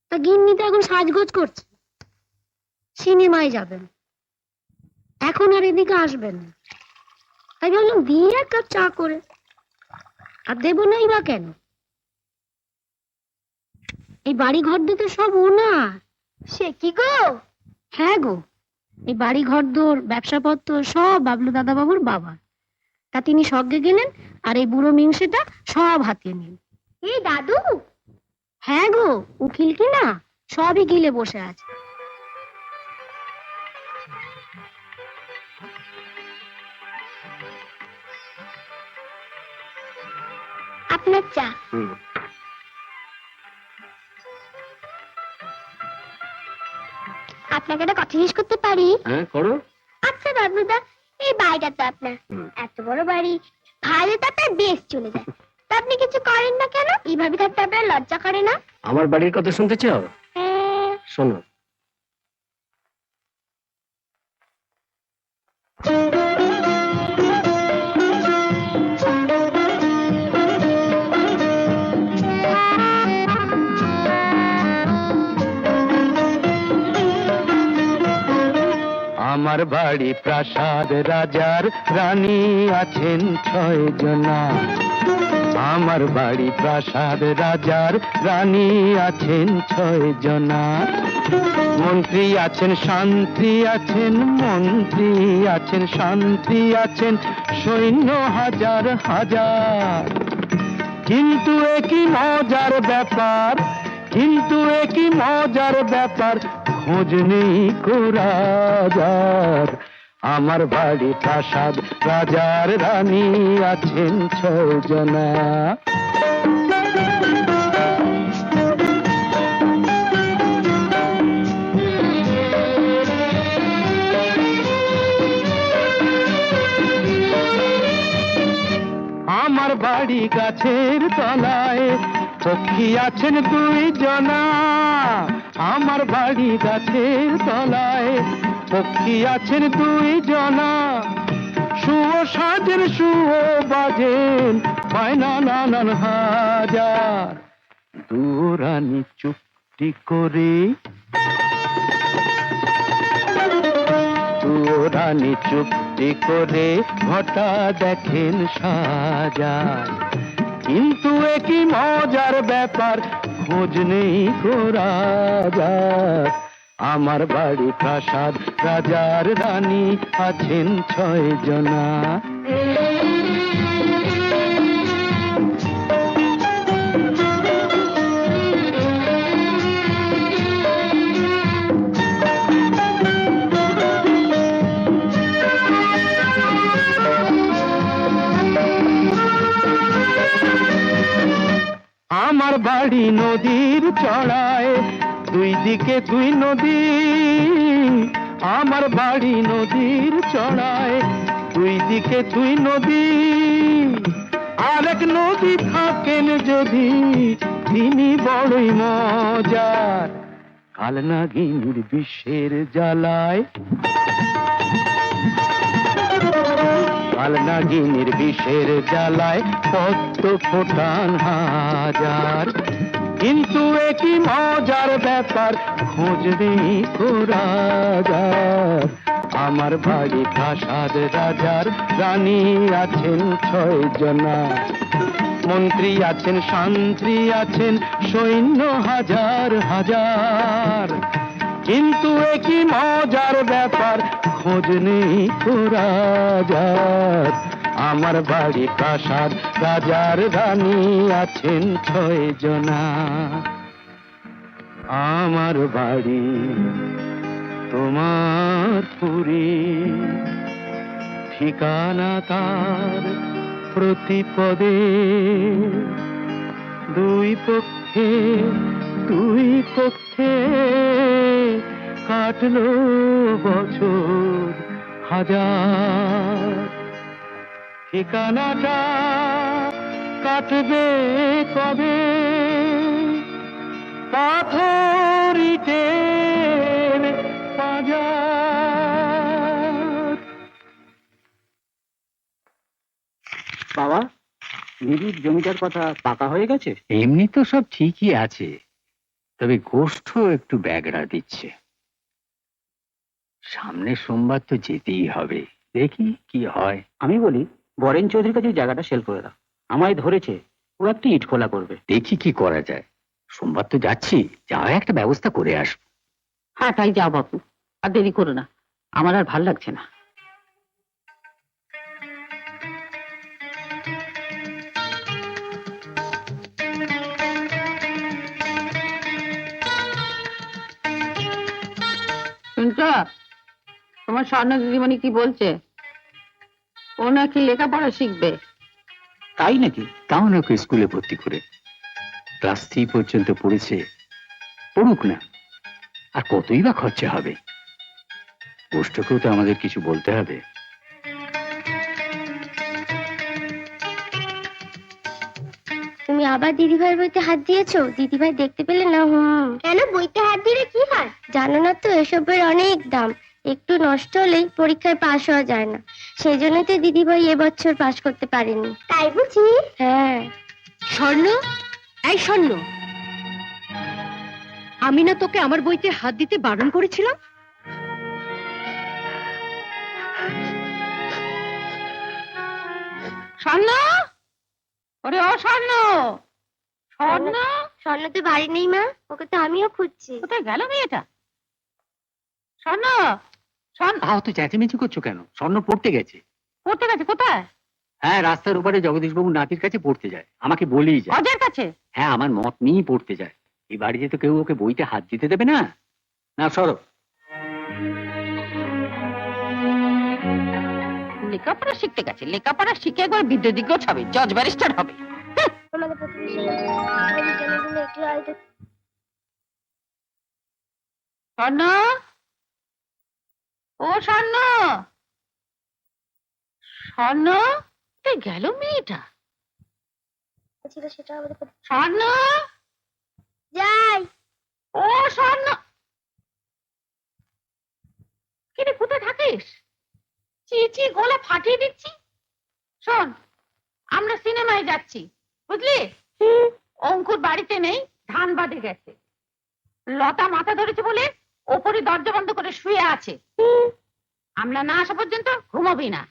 তা গিন্নি তো এখন সাজগোজ করছে, সিনেমায় যাবেন, এখন আর এদিকে আসবেন না। তাই ভাবলাম দিয়ে এক কাপ চা করে। আর দেবো নাই বা কেন? এই বাড়ি ঘর দিতে সব ওনার। সে কি গো? হ্যাঁ গো, এই বাড়ি ঘর দোর ব্যবসাপত্র সব বাবলু দাদা বাবুর বাবা। তা তিনি স্বর্গে গেলেন আর এই বুড়ো মিংসেটা সব হাতিয়ে নিল। এই দাদু? হ্যাঁ গো, উকিল কি না সবই গিলে বসে আছে। আপনার চা। আপনাকে একটা কথা জিজ্ঞেস করতে পারি? হ্যাঁ, করো। আচ্ছা বাবুদা, এই বাড়িটা তো আপনার, এত বড় বাড়ি, ভাড়া তো আপনার বেশ চলে যায়, তা আপনি কিছু করেন না কেন? এইভাবে থাকতে আপনার লজ্জা করে না? আমার বাড়ির কথা শুনতে চাও? হ্যাঁ। শোনো। আমার বাড়ি প্রাসাদ, রাজার রানী আছেন 6 জনা। আমার বাড়ি প্রাসাদ, রাজার রানী আছেন 6 জনা। মন্ত্রী আছেন, শান্তি আছেন, মন্ত্রী আছেন, শান্তি আছেন, সৈন্য হাজার হাজার। কিন্তু একই মজার ব্যাপার, কিন্তু একই মজার ব্যাপার, খোঁজ নেই কো রাজার। আমার বাড়ি প্রাসাদ, রাজার রানী আছেন 6 জনা। আমার বাড়ি গাছের তলায়, পক্ষী আছেন 2 জনা। আমার বাড়ি গাছের তলায়, পক্ষী আছেন 2 জনা। শুয়ো সাজেন, শুয়ো বাজেন, বায়না নানান হাজার। দুরানি চুক্তি করে, দুরানি চুক্তি করে ঘটা দেখেন সাজায়। কিন্তু একই মজার ব্যাপার, খোঁজ নেই কো রাজার। আমার বাড়ি প্রাসাদ, রাজার রানী আছেন 6 জনা। বাড়ি নদীর চড়ায়, দুই দিকে দুই নদী। আমার বাড়ি নদীর চড়ায়, দুই দিকে দুই নদী। আরেক নদী থাকেন যদি, তিনি বড়ই মজার। কাল নাগিনীর বিষের জ্বালায়, কাল নাগিনীর বিষের জ্বালায় পদ্ম ফোটান হাজার। কিন্তু একই মজার ব্যাপার, খোঁজ নেই রাজার। আমার বাড়ি প্রাসাদ রাজার, রানী আছেন 6 জনা, মন্ত্রী আছেন, শান্ত্রী আছেন, সৈন্য হাজার হাজার। কিন্তু একই মজার ব্যাপার, খোঁজ নেই রাজার। আমার বাড়ি প্রাসাদ রাজার, রানী আছেন 6 জনা। আমার বাড়ি তোমার পুরী, ঠিকানা তার প্রতিপদে। দুই পক্ষে দুই পক্ষে কাটলো বছর হাজার। ঠিকানাটা কাটবে কবে, পাথর ইটের বাজার। বাবা, দিদির জমিটার কথা পাকা হয়ে গেছে? এমনি তো সব ঠিকই আছে, তবে গোষ্ঠ একটু ব্যাগড়া দিচ্ছে। সামনের সোমবার তো যেতেই হবে, দেখি কি হয়। আমি বলি বরেন চৌধুরীর কাছে জায়গাটা সেল করে দাও। আমায় ধরেছে ও একটা ইট খোলা করবে। দেখি কি করা যায়। সোমবার তো যাচ্ছি, যা একটা ব্যবস্থা করে আসবো। হ্যাঁ তাই যাও বাপু, আর দেরি করো না, আমার আর ভাল লাগছে না। শুনছো, তোমার স্বর্ণ দিদিমণি কি বলছে? ও নাকি লেখাপড়া শিখবে। তাই নাকি? তাও নাকি স্কুলে ভর্তি করে ক্লাস 3 পর্যন্ত পড়েছে, পড়ুক না। আর কতই বা খরচা হবে? গোষ্ঠকেও তো আমাদের কিছু বলতে হবে। তুমি আবার দিদিভাইয়ের বইতে হাত দিয়েছো? দিদিভাই দেখতে পেলে না? কেন, বইতে হাত দিলে কি হয়? জানো না তো, এসব বইয়ের অনেক দাম। একটু নষ্ট হলেই পরীক্ষায় পাশ হওয়া যায় না। সেই জন্যই তো দিদিভাই এবছর পাশ করতে পারেনি। তাই বুঝি? হ্যাঁ। স্বর্ণ, এই স্বর্ণ, আমি না তোকে আমার বইতে হাত দিতে বারণ করেছিলাম? স্বর্ণ, ওরে ও স্বর্ণ, স্বর্ণ, স্বর্ণ তো বাড়ি নেই মা, ওকে তো আমিও খুঁজছি। কোথায় গেল মেয়েটা? স্বর্ণ, স্বর্ণ তাও তো চেঁচামেচি করছো কেন? স্বর্ণ পড়তে গেছে। পড়তে গেছে? কোথায়? হ্যাঁ, রাস্তার উপরে জগদীশবাবু নাতির কাছে পড়তে যায়, আমাকে বলেই যায়। অজয়ের কাছে? হ্যাঁ, আমার মত নিয়েই পড়তে যায়। এই বাড়িতে তো কেউ ওকে বইতে হাত দিতে দেবে না। না সরো। লেখাপড়া শিখতে গেছে, লেখাপড়া শিখে একবার বিদ্যুৎজ্ঞ হবে, জজ ব্যারিস্টার হবে। আমাদের প্রতিবেশী জমিগুলো একটু আলাদা। স্বর্ণ, ও স্বর্ণ, স্বর্ণ, কোথায় গেল মেয়েটা? ছিল সেটা আমাদের স্বর্ণ, যাই। ও স্বর্ণ, কিরে কোথায় থাকিস? চিচি গলা ফাটিয়ে দিচ্ছি। শোন, আমরা সিনেমায় যাচ্ছি, বুঝলি? অঙ্কুর বাড়িতে নেই, ধান বাঁধে গেছে। লতা মাথা ধরেছে বলে ওপরে দরজা বন্ধ করে শুয়ে আছে। আমরা না আসা পর্যন্ত ঘুমাবি না,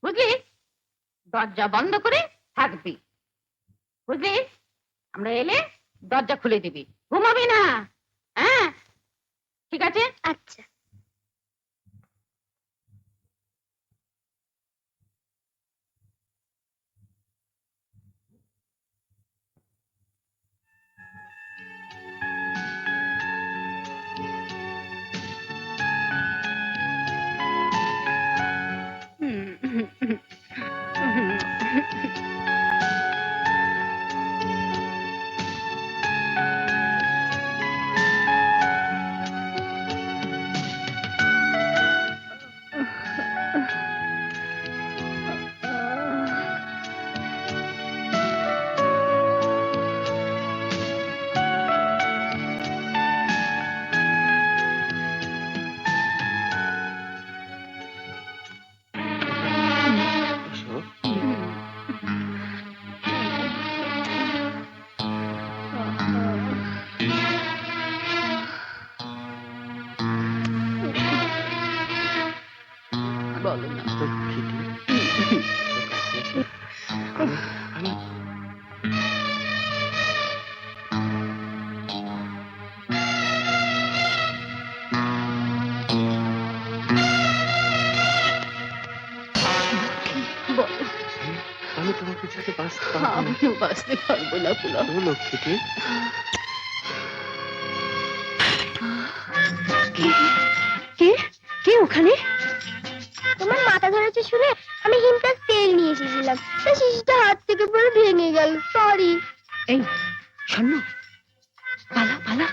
বুঝলি? দরজা বন্ধ করে থাকবি, বুঝলি? আমরা এলে দরজা খুলে দিবি, ঘুমাবি না। হ্যাঁ, ঠিক আছে? আচ্ছা। বলো না। বলো। আমি তোমাকে ছেড়ে বাঁচতে পারবো না। আমিও বাঁচতে পারবো না পুনঃ। ও লক্ষ্মীটি, কে কে ওখানে? তোমার মাথা ধরেছে শুনে আমি হিমটার তেল নিয়ে এসেছিলাম, তা শিশিটা হাত থেকে পড়ে ভেঙে গেল, সরি। এই শোনো, পালা পালা।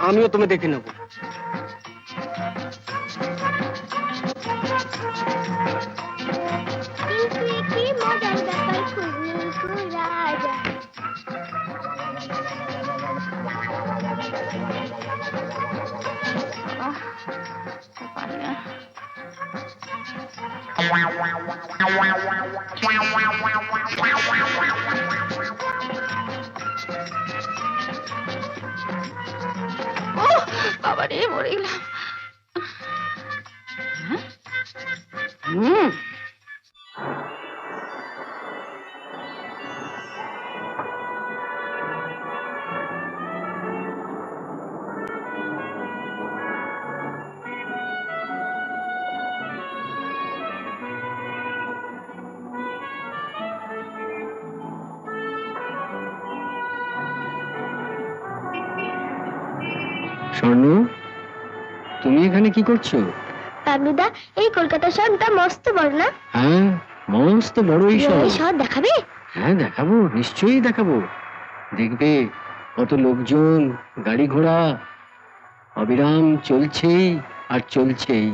আমিও তুমি দেখে নেবো। কি মজার ব্যাপার খুশবু রাজা। বাবা রে, মরে গেলাম। স্বর্ণ, তুমি এখানে কি করছো? বাবলুদা, এই কলকাতা শহরটা মস্ত বড় না? হ্যাঁ, মস্ত বড়ই শহর। এই শহর দেখাবে? হ্যাঁ দেখাবো, নিশ্চয়ই দেখাবো। দেখবে কত লোকজন, গাড়ি ঘোড়া অবিরাম চলছেই আর চলছেই,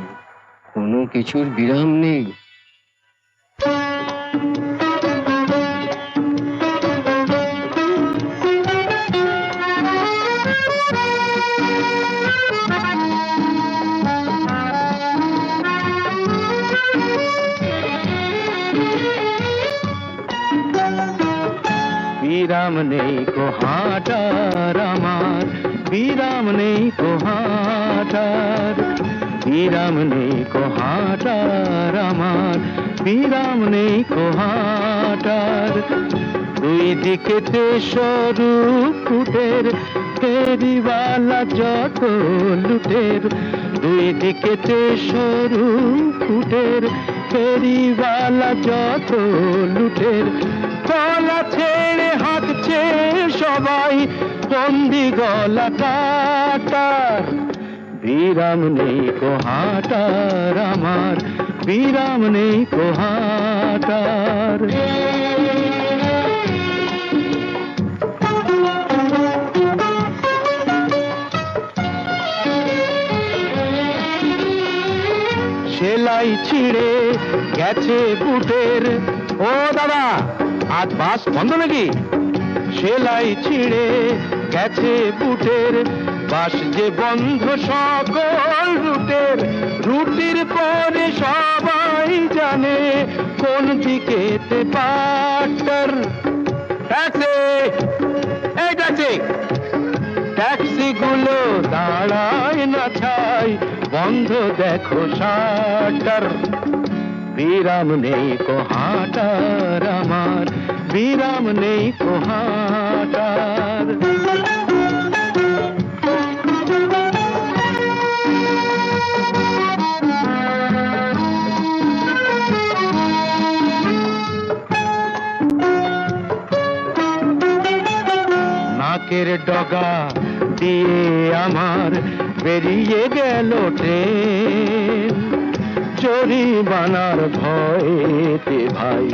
কোনো কিছুর বিরাম নেই। বিরাম নেই কো হাঁটার আমার, বিরাম নেই কো হাঁটার, বিরাম নেই কো হাঁটার আমার, বিরাম নেই কো হাঁটার। দুই দিকেতে সরু ফুটের ফেরিওয়ালা যত লুটের, দুই দিকেতে সরু ফুটের ফেরিওয়ালা যত লুটের। গলা ছেড়ে হাঁটছে সবাই বন্দি গলা কাটার। বিরাম নেই কো হাঁটার আমার, বিরাম নেই কো হাঁটার। সেলাই ছিঁড়ে গেছে বুটের, ও দাদা আজ বাস বন্ধ নাকি? সেলাই ছিঁড়ে গেছে বুটের, বাস যে বন্ধ সকল রুটের। রুটির পরে সবাই জানে কোন দিকেতে পাটার। ট্যাক্সি, এই ট্যাক্সি, ট্যাক্সি গুলো দাঁড়ায় না ছাই, বন্ধ দেখো শাটার। বিরাম নেই কো হাঁটার আমার, বিরাম নেই কো হাঁটার। নাকের ডগা দিয়ে আমার বেরিয়ে গেল ট্রেন, জরিমানার ভয়েতে ভাই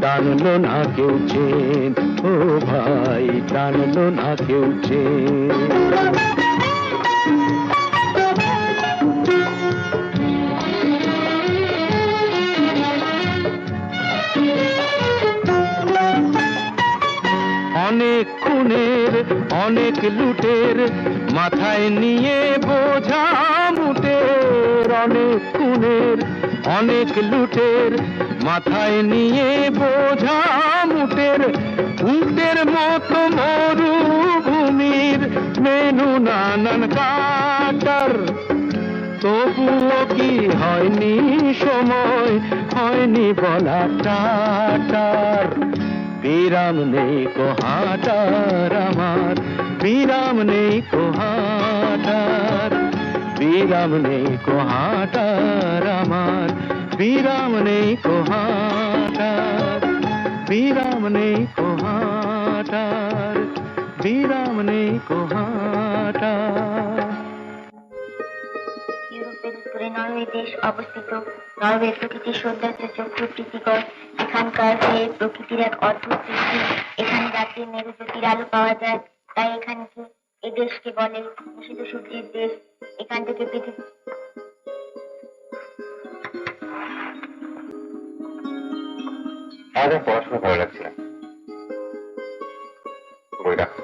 টানলো না কেউ চেন, ও ভাই টানলো না কেউ চেন। অনেক খুনের অনেক লুটের মাথায় নিয়ে বোঝা মুটের, অনেক খুনের অনেক লুটের মাথায় নিয়ে বোঝা মুটের, উটের মতো মরুভূমির মেনু নানান কাটার, তবুও কি হয়নি সময়, হয়নি বলা টাটার। বিরাম নেই কো হাটার আমার, বিরাম নেই কো হাটার, বিরাম নেই কো হাটার আমার, বিরাম নেই কো হাটার, বিরাম নেই কো হাটার, বিরাম নেই কো হাটার। ইউরোপের উত্তরে নরওয়ে দেশ অবস্থিত। নরওয়ে প্রকৃতির সৌন্দর্য চক্ষু প্রীতিকর। এখানকার যে প্রকৃতির এক অদ্ভুত সৃষ্টি। এখানে রাত্রে মেরু জ্যোতির আলো পাওয়া যায়, তাই এখানকে এ দেশকে বলে নিষিদ্ধ সূর্যের দেশ। এখান থেকে পৃথিবী আজ পড়াশোনা ভালো লাগছে না, বই রাখো,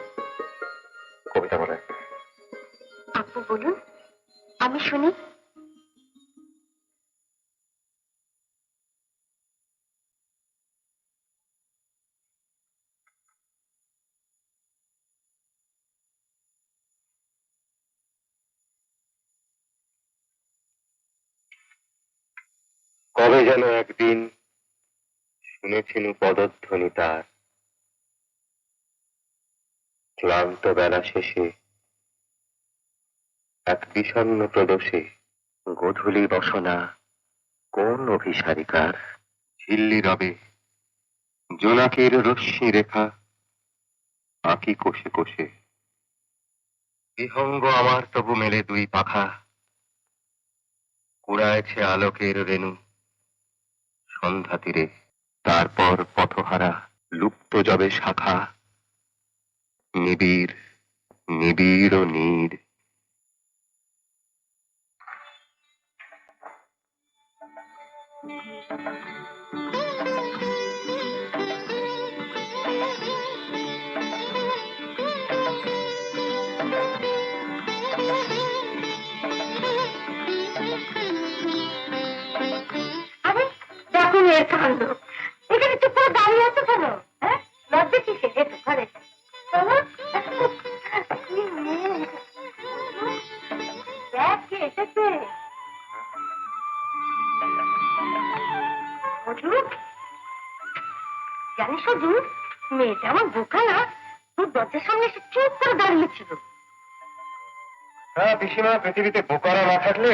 কবিতা বলে। আপু বলুন, আমি শুনি। কবে যেন একদিন শুনেছিনু পদধ্বনি তার, ক্লান্ত বেলা শেষে এক বিষণ্ণ প্রদোষে, গোধূলি বসনা কোন অভিসারিকার, ঝিল্লি রবে জোনাকের রশ্মি রেখা, আঁকি কোষে কোষে। বিহঙ্গ আমার তবু মেলে দুই পাখা, কুড়াইছে আলোকের রেণু সন্ধ্যা তীরে। তারপর পথহারা লুপ্ত যাবে শাখা, নিবিড় নিবিড় ও নীর। আরে দেখো মেয়ের কাণ্ড, এখানে চুপ করে দাঁড়িয়ে আছো কেন? হ্যাঁ, লজ্জা কিসে? এসো ঘরে চলো। কি মেয়ে। দেখ কে এসেছে। অজু, জানিস অজু, মেয়েটা আমার বোকা না, তোর দরজার সামনে এসে চুপ করে দাঁড়িয়েছিল। হ্যাঁ পিসিমা, পৃথিবীতে বোকারা না থাকলে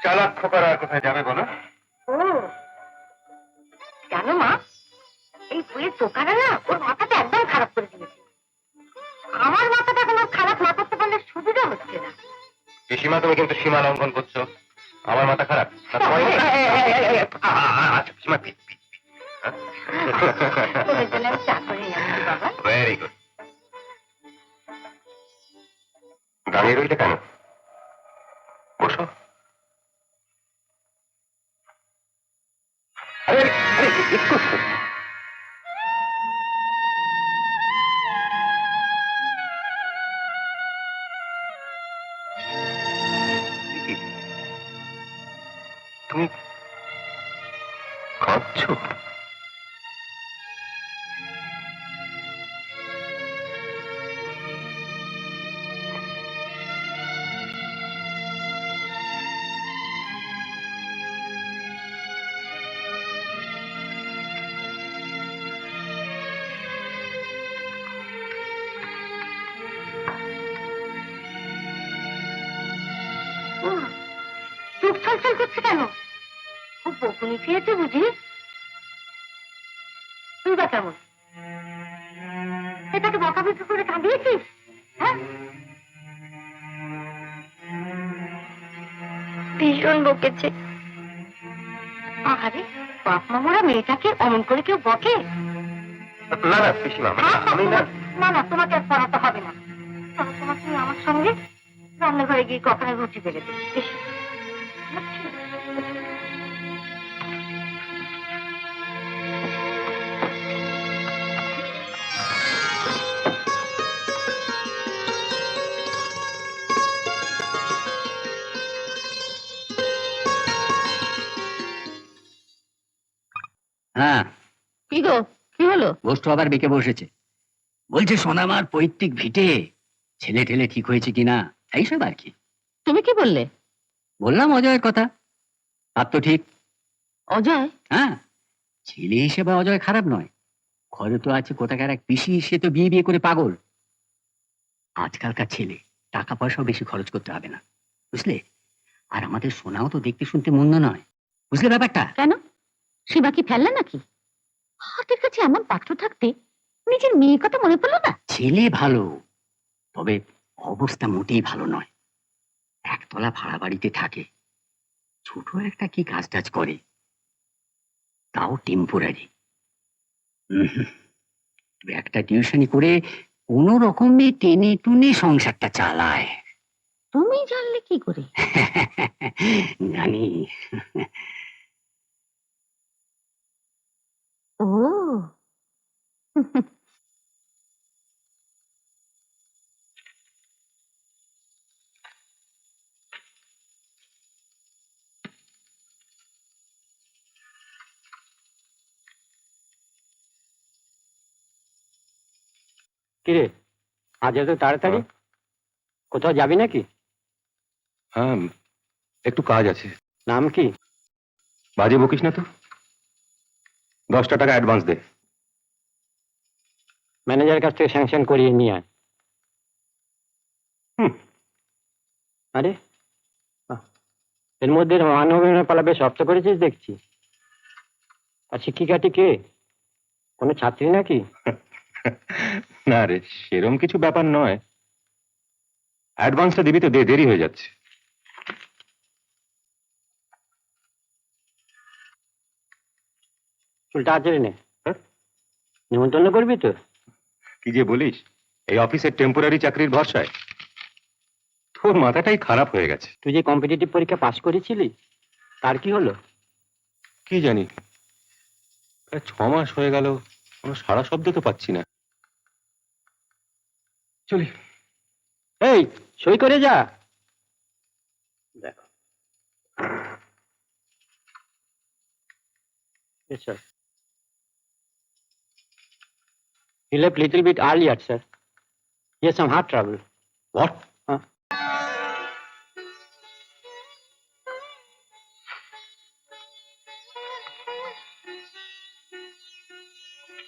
চালাক খোকারা আর কোথায় যাবে বলো? ও জানো মা, এই বইয়ের পোকারা না ওর মাথাটা একদম খারাপ করে দিয়েছে। আমার মাথাটা এখন আর খারাপ না করতে পারলে সুবিধা হচ্ছে না। পিসিমা, তুমি কিন্তু সীমা লঙ্ঘন করছো। আমার মাথা খারাপ না তোমার? আচ্ছা পিসিমা, তোদের জন্য আমি চা করে নিয়ে আসছি বাবা। Very good. দাঁড়িয়ে রইলে কেন? বসো। আরে আরে একটু তুমি কাঁদছো? চুপ ছলছল করছে কেন? খুব বকুনি খেয়েছে বুঝি? তুই বা কেমন? এটাকে বকাবকি করে কাঁদিয়েছিস? হ্যাঁ, ভীষণ বকেছে। আরে বাপ মামারা মেয়েটাকে অমন করে কেউ বকে? না না পিসিমা, আমি না। না না, তোমাকে আর পড়াতে হবে না। তবে তোমাকে আমার সঙ্গে রান্নাঘরে গিয়ে কখনো রুটি বেড়ে দেবে। এসো। হ্যাঁ, কি গো, কি হলো? বস্তু আবার বেঁকে বসেছে, বলছে সোনামার পৈতৃক ভিটে ছেলে ঠেলে ঠিক হয়েছে কিনা, এইসব আর কি। তুমি কি বললে? বললাম অজয়ের কথা, আর তো ঠিক। অজয়? হ্যাঁ, ছেলে হিসেবে অজয় খারাপ নয়। ঘরে তো আছে কোথাকার এক পিসি, সে তো বিয়ে বিয়ে করে পাগল। আজকালকার ছেলে টাকা পয়সাও বেশি খরচ করতে হবে না, বুঝলে? আর আমাদের সোনাও তো দেখতে শুনতে মন্দ নয়, বুঝলে ব্যাপারটা? কেন, শিবা কি ফেললে নাকি? হাতের কাছে এমন পাত্র থাকতে নিজের মেয়ের কথা মনে পড়লো না? ছেলে ভালো, তবে অবস্থা মোটেই ভালো নয়। একতলা ভাড়া বাড়িতে থাকে, ছোট একটা কি কাজ টাজ করে, তাও টেম্পোরারি। একটা টিউশনি করে কোন রকমে টেনে টুনে সংসারটা চালায়। তুমি জানলে কি করে? জানি। ও কিরে, আজ এত তাড়াতাড়ি কোথাও যাবি নাকি? হ্যাঁ, একটু কাজ আছে। নাম কি? বাজে বকিস না তো। 10টা টাকা অ্যাডভান্স দে। ম্যানেজারের কাছ থেকে স্যাংশন করিয়ে নিয়ে আয়। আরে এর মধ্যে মানবের পালা বেশ অর্থ করেছিস দেখছি। আর শিক্ষিকাটি কে? কোনো ছাত্রী নাকি? না রে, সেরম কিছু ব্যাপার নয়। অ্যাডভান্সটা দিবি তো, দে, দেরি হয়ে যাচ্ছে। চুলটা আঁচড়ে নে। নিমন্ত্রণ করবি তো? কি যে বলিস, এই অফিসের টেম্পোরারি চাকরির ভরসায় তোর মাথাটাই খারাপ হয়ে গেছে। তুই যে কম্পিটিটিভ পরীক্ষা পাশ করেছিলি, তার কি হলো? কি জানি, প্রায় 6 মাস হয়ে গেল, কোনো সাড়া শব্দ তো পাচ্ছি না। চলি। এই, সই করে যা। দেখো, yes sir. He left little bit earlier, sir. He has some heart trouble. What?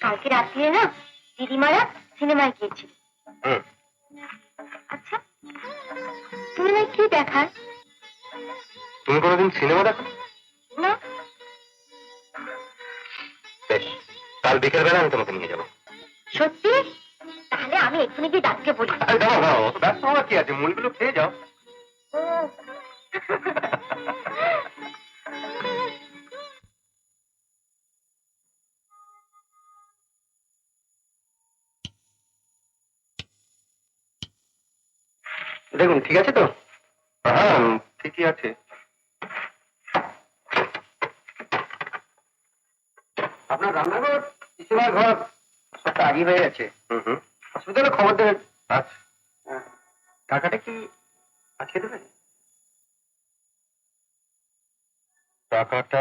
কালকে রাত্রে না দিদিমারা সিনেমায় গিয়েছিল। আচ্ছা, সিনেমায় কি দেখায়? তুমি কোনোদিন সিনেমা দেখো না। বেশ, কাল বিকেল বেলা আমি তোমাকে নিয়ে যাবো। সত্যি? তাহলে আমি এক্ষুনি গিয়ে ডাকতে বলি। আরে দাঁড়াও দাঁড়াও, অত ব্যস্ত হওয়ার কি আছে, মুলগুলো খেয়ে যাও। ও। দেখুন ঠিক আছে তো? হ্যাঁ, ঠিকই আছে। আপনার রান্নাঘর, পিসিমার ঘর সবটা আগিয়ে হয়ে গেছে। হসপিটালে খবর দেবেন। আচ্ছা, টাকাটা কি আজকে দেবেন? টাকাটা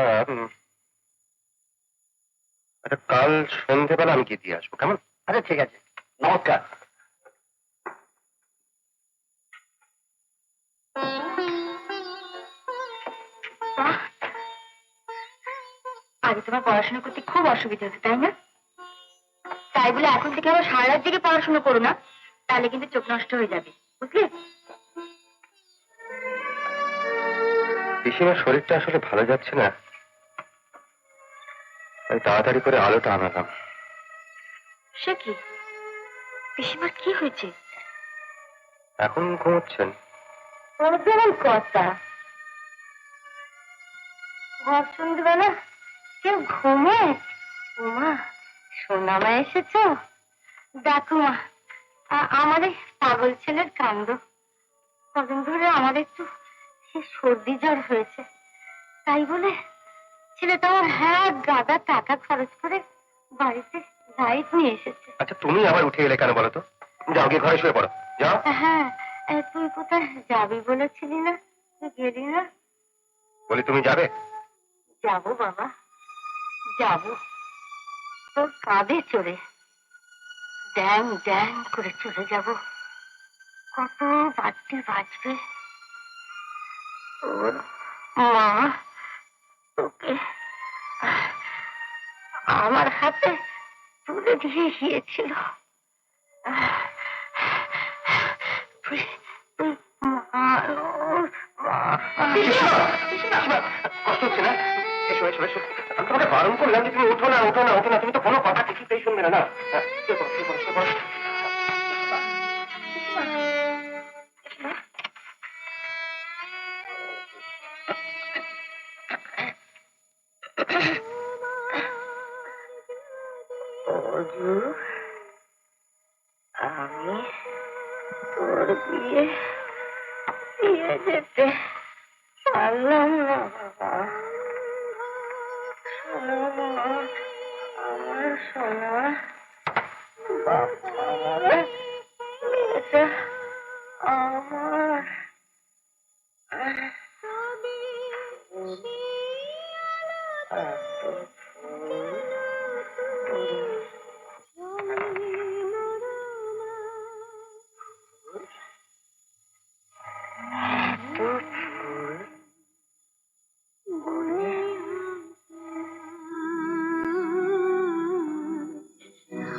আচ্ছা, কাল সন্ধেবেলা আমি গিয়ে দিয়ে আসবো, কেমন? আচ্ছা ঠিক আছে, নমস্কার। আগে তোমার পড়াশোনা করতে খুব অসুবিধা হতো, তাই না? তাই বলে এখন থেকে আবার সারা রাত দিকে পড়াশোনা করো না, তাহলে কিন্তু চোখ নষ্ট হয়ে যাবে, বুঝলে? পিসিমার শরীরটা আসলে ভালো যাচ্ছে না, তাই তাড়াতাড়ি করে আলোটা আনালাম। সে কি, পিসিমার কি হয়েছে? এখন ঘুমোচ্ছেন। কথা ঘর শুনতে না, কেউ ঘুমোয়? উমা, সোনামা এসেছ? দেখো মা, আমার এই পাগল ছেলের কাণ্ড। কদিন ধরে আমার একটু সর্দি জ্বর হয়েছে, তাই বলে ছেলেটা আমার হ্যাঁ গাদা টাকা খরচ করে বাড়িতে লাইট নিয়ে এসেছে। আচ্ছা তুমি আবার উঠে এলে কেন বলো তো? যাও গিয়ে ঘরে শুয়ে পড়ো, যাও। হ্যাঁ, তুই কোথায় যাবি বলেছিলি না? তুই গেলি না? বলি তুমি যাবে? যাবো বাবা, যাবো। তোর কাঁধে চড়ে ড্যাং ড্যাং করে চলে যাব। কত বাড়তি বাজবে। তোর মা তোকে আমার হাতে তুলে দিয়ে গিয়েছিল। কষ্ট হচ্ছে না? এসো এসো এসো, আমি তোমাকে বারণ করলাম যে তুমি ওঠো না ওঠো না ওঠো না, তুমি তো কোনো কথা কিছুতেই শুনবে না। না শুয়ে পড়ো, শুয়ে পড়ো, শুয়ে পড়ো। আমি তোর বিয়ে দিয়ে যেতে পারলাম না বাবা। শোনো মা, আমার সোনা বাবা, এটা আমার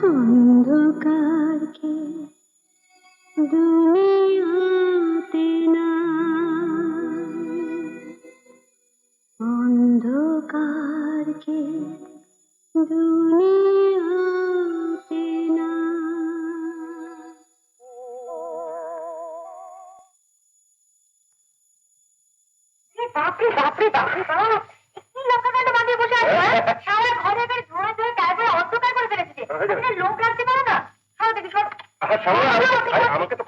অন্ধকারকে দুনিয়াতে না, অন্ধকারকে দুনিয়াতে না। বাপরে বাপরে বাপরে বাপ, কি লক্ষ্যকাণ্ড বাঁধিয়ে বসে আছে? সারা ঘরে এবারে ধোয়া ধোয়া তারপরে অন্ধকার করে ফেলেছে। লোক রাখতে পারো না? সব দেখি সব। আমাকে তো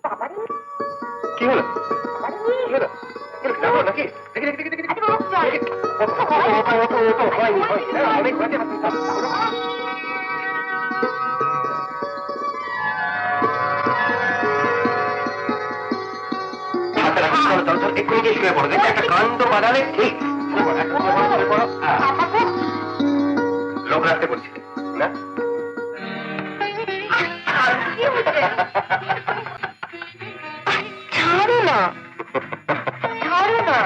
বাবা কি হলো? কি হলো? যাবো নাকি? দেখি দেখি দেখি দেখি অনেক হয়েছে। এক্ষুনি গিয়ে শুয়ে পড়ো, দেখি একটা কাণ্ড বাজালে ঠিক লোক রাখতে বলছি না। ছাড়ো না, ছাড়ো না।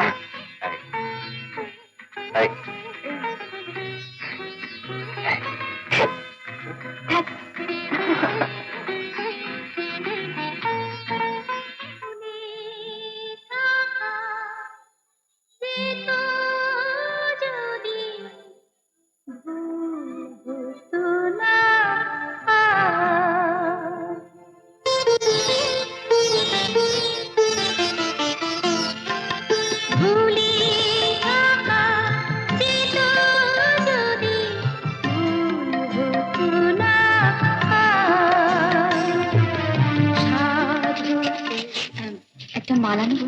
একটা মালা নেব।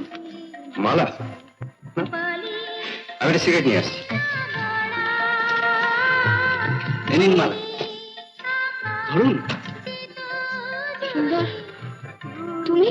মালা? আমি একটা সিগারেট নিয়ে আসছি। নিন মালা, ধরুন। সুন্দর, তুমি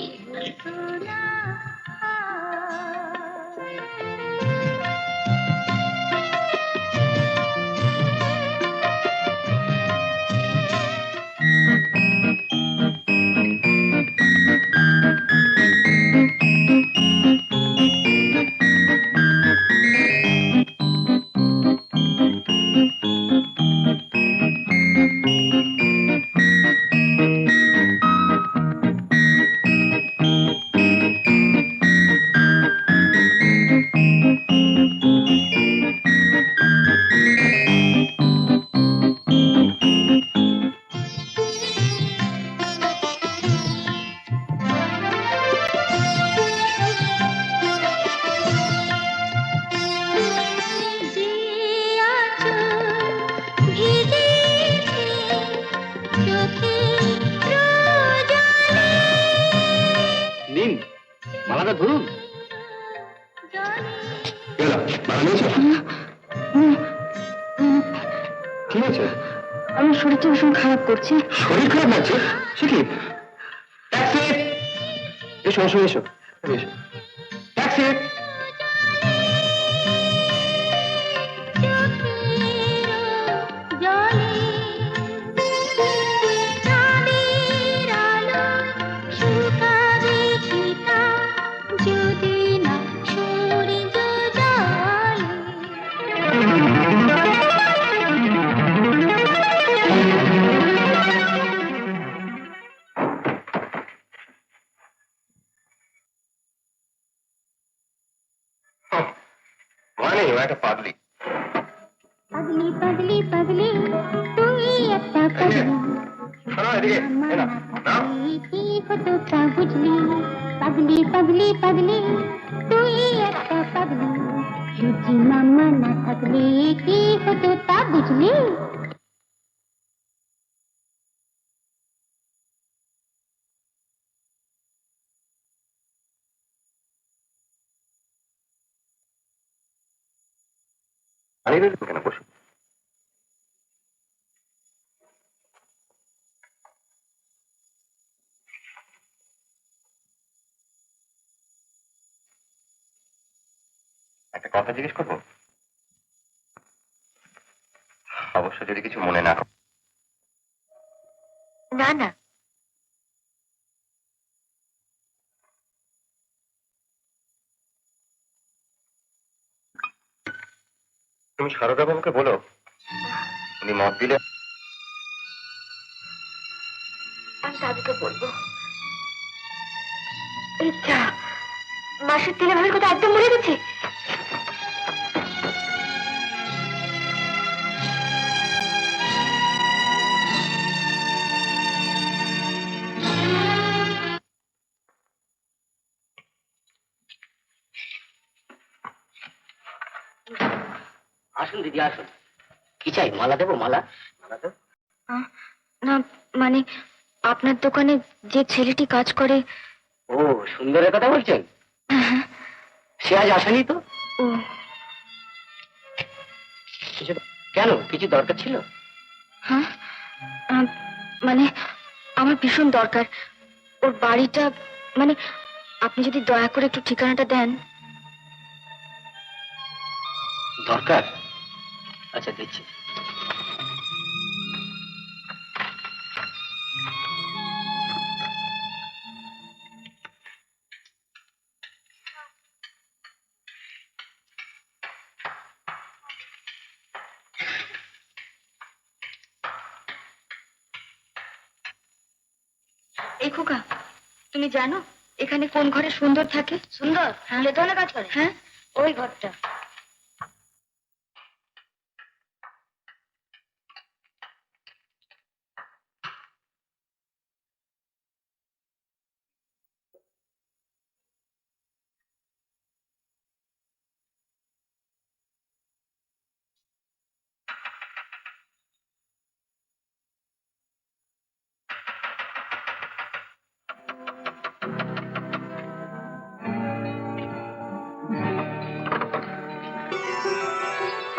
কি হয়েছে? আমার শরীরটা ভীষণ খারাপ করছে। শরীর খারাপ লাগছে? সে কি? ট্যাক্সি! এসো এসো এসো এসো। ট্যাক্সি! যদি না সূর্য মানে ও একটা পাগলি। পাগলি পাগলি পাগলি তুই একটা পাগলি শোনো এদিকে, এ নাও, নাও। কি হতো তা বুঝলি পাগলি পাগলি পাগলি তুই একটা পাগলি সুজি মামা না থাকলে কি হতো তা বুঝলি দাঁড়িয়ে রইলে কেন? বসো। একটা কথা জিজ্ঞেস করবো? অবশ্য যদি কিছু মনে না করো। না না তুমি সারদা বাবুকে বলো উনি মত দিলে আমি দাদুকে বলবো ইচ্ছা মাসের তেলে ভাবের কথা একদম মরে গেছে আসুন দিদি আসুন। কি চাই? মালা দেবো? মালা মালা দেবো। না মানে আপনার দোকানে যে ছেলেটি কাজ করে ও সুন্দরের কথা বলছেন? সে আজ আসেনি তো। ও কিছু কেন? কিছু দরকার ছিল? হ্যাঁ মানে আমার ভীষণ দরকার ওর বাড়িটা মানে আপনি যদি দয়া করে একটু ঠিকানাটা দেন দরকার? আচ্ছা দিচ্ছি। এই খোকা তুমি জানো এখানে কোন ঘরে সুন্দর থাকে সুন্দর হ্যাঁ ধরনের কাজ করে হ্যাঁ ওই ঘরটা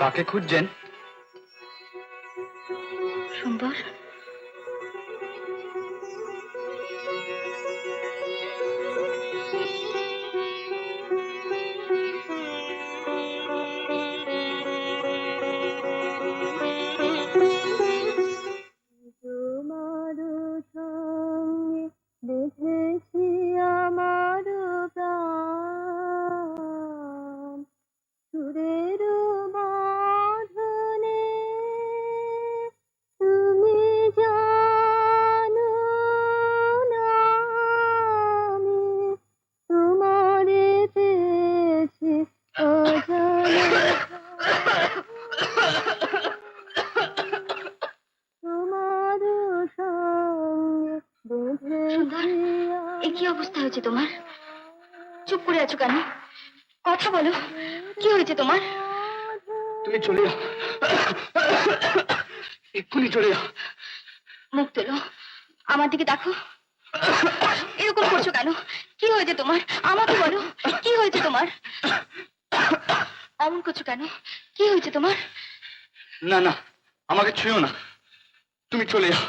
কাকে খুঁজছেন? সুন্দর তোমার সঙ্গে দেখেছি আমার প্রাণ সুরের বাঁধনে তুমি জানো না আমি তোমারে পেয়েছি অজানা তোমার সঙ্গে দেখেছি এ কি অবস্থা হয়েছে তোমার চুপ করে আছো কেন কথা বলো কি হয়েছে তোমার তুমি চলে যাও, এক্ষুনি চলে যাও। মুখ তোলো আমার দিকে দেখো এরকম করছো কেন কি হয়েছে তোমার আমাকে বলো কি হয়েছে তোমার অমন করছো কেন? কি হয়েছে তোমার? না না, আমাকে ছুঁয়ো না, তুমি চলে যাও।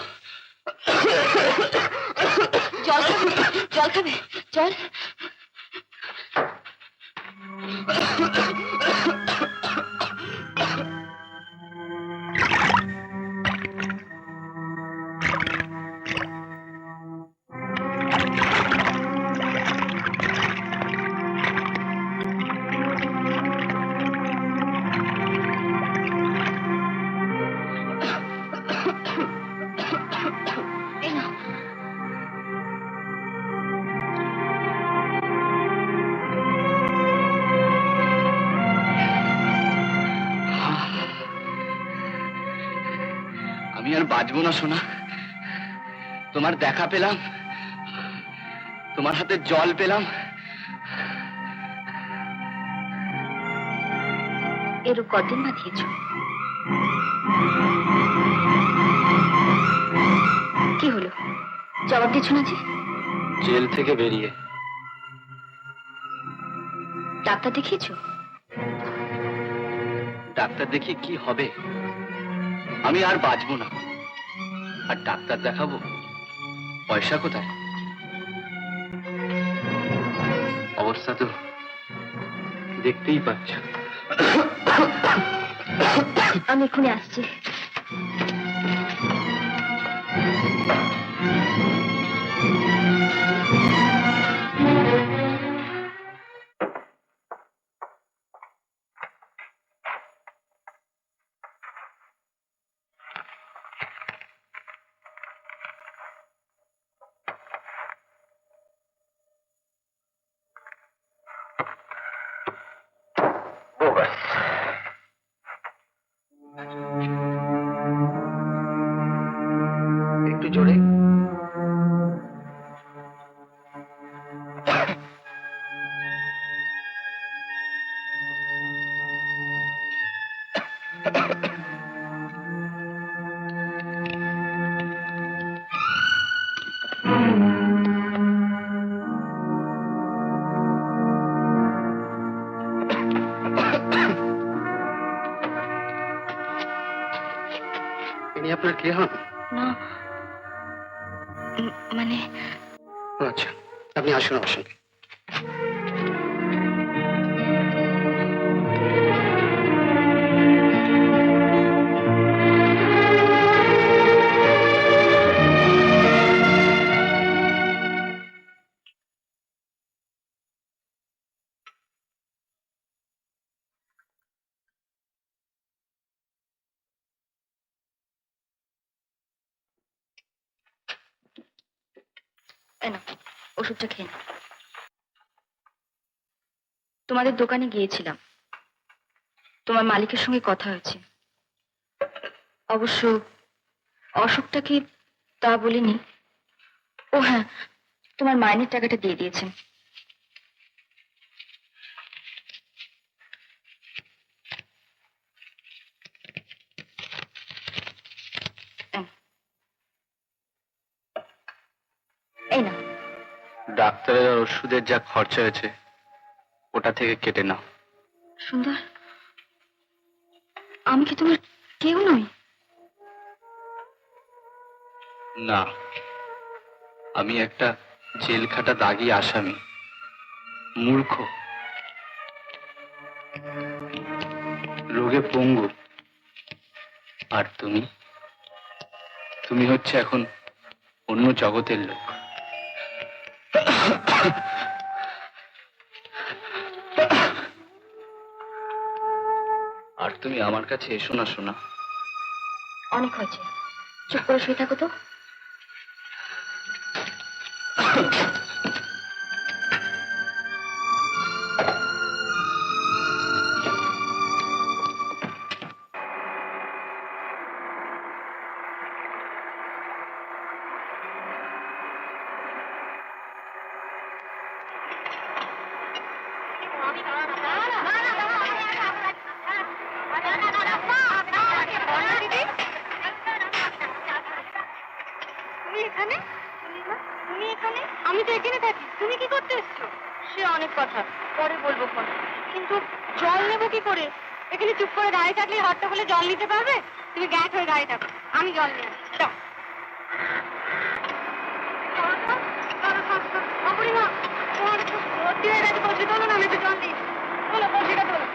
জল খাবে? জল খাবে? জল। আমি আর বাঁচবো না সোনা, তোমার দেখা পেলাম, তোমার হাতে জল পেলাম। এরূপ কদিন বাঁধিয়েছ? কি হলো, জবাব দিচ্ছ না যে? জেল থেকে বেরিয়ে। ডাক্তার দেখিয়েছ? ডাক্তার দেখিয়ে কি হবে? আমি আর বাঁচবো না, আর ডাক্তার দেখাবো, পয়সা কোথায়? অবস্থা তো দেখতেই পাচ্ছ। আমি এক্ষুনি আসছি। একটু জোরে। ইনি আপনার কে হন? না, মানে আচ্ছা, আপনি আসুন আসুন। ওষুধটা খেয়ে নাও। তোমাদের দোকানে গিয়েছিলাম, তোমার মালিকের সঙ্গে কথা হয়েছে। অবশ্য অসুখটা কি তা বলিনি। ও হ্যাঁ, তোমার মাইনের টাকাটা দিয়ে দিয়েছেন। এই না, ডাক্তারের আর ওষুধের যা খরচা হয়েছে ওটা থেকে কেটে নাও। সুন্দর, আমি কি তোমার কেউ নই? না, আমি একটা জেল খাটা দাগি আসামি, মূর্খ, রোগে পঙ্গু। আর তুমি, তুমি হচ্ছে এখন অন্য জগতের লোক। আর তুমি আমার কাছে এসো না সোনা। অনেক হয়েছে, চুপ করে শুয়ে থাকো তো। আমি তো এখানে থাকি, তুমি কি করতে এসছো? সে অনেক কথা, পরে বলবো। কিন্তু জল নেবো কি করে? এখানে চুপ করে দাঁড়িয়ে থাকলে হট্টা বলে জল নিতে পারবে? তুমি গ্যাট হয়ে দাঁড়িয়ে থাকো, আমি জল নিয়ে আসছি। যাও। বুড়িমা, তোমার একটু ভর্তি হয়ে গেছে, কলসি তোলো না, আমি একটু জল দিই। তোলো, কলসিটা তোলো।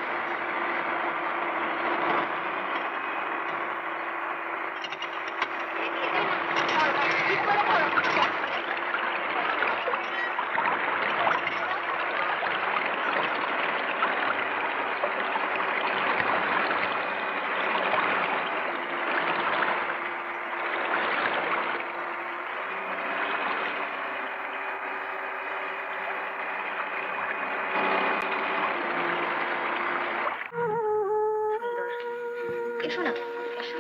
এসো না, এসো।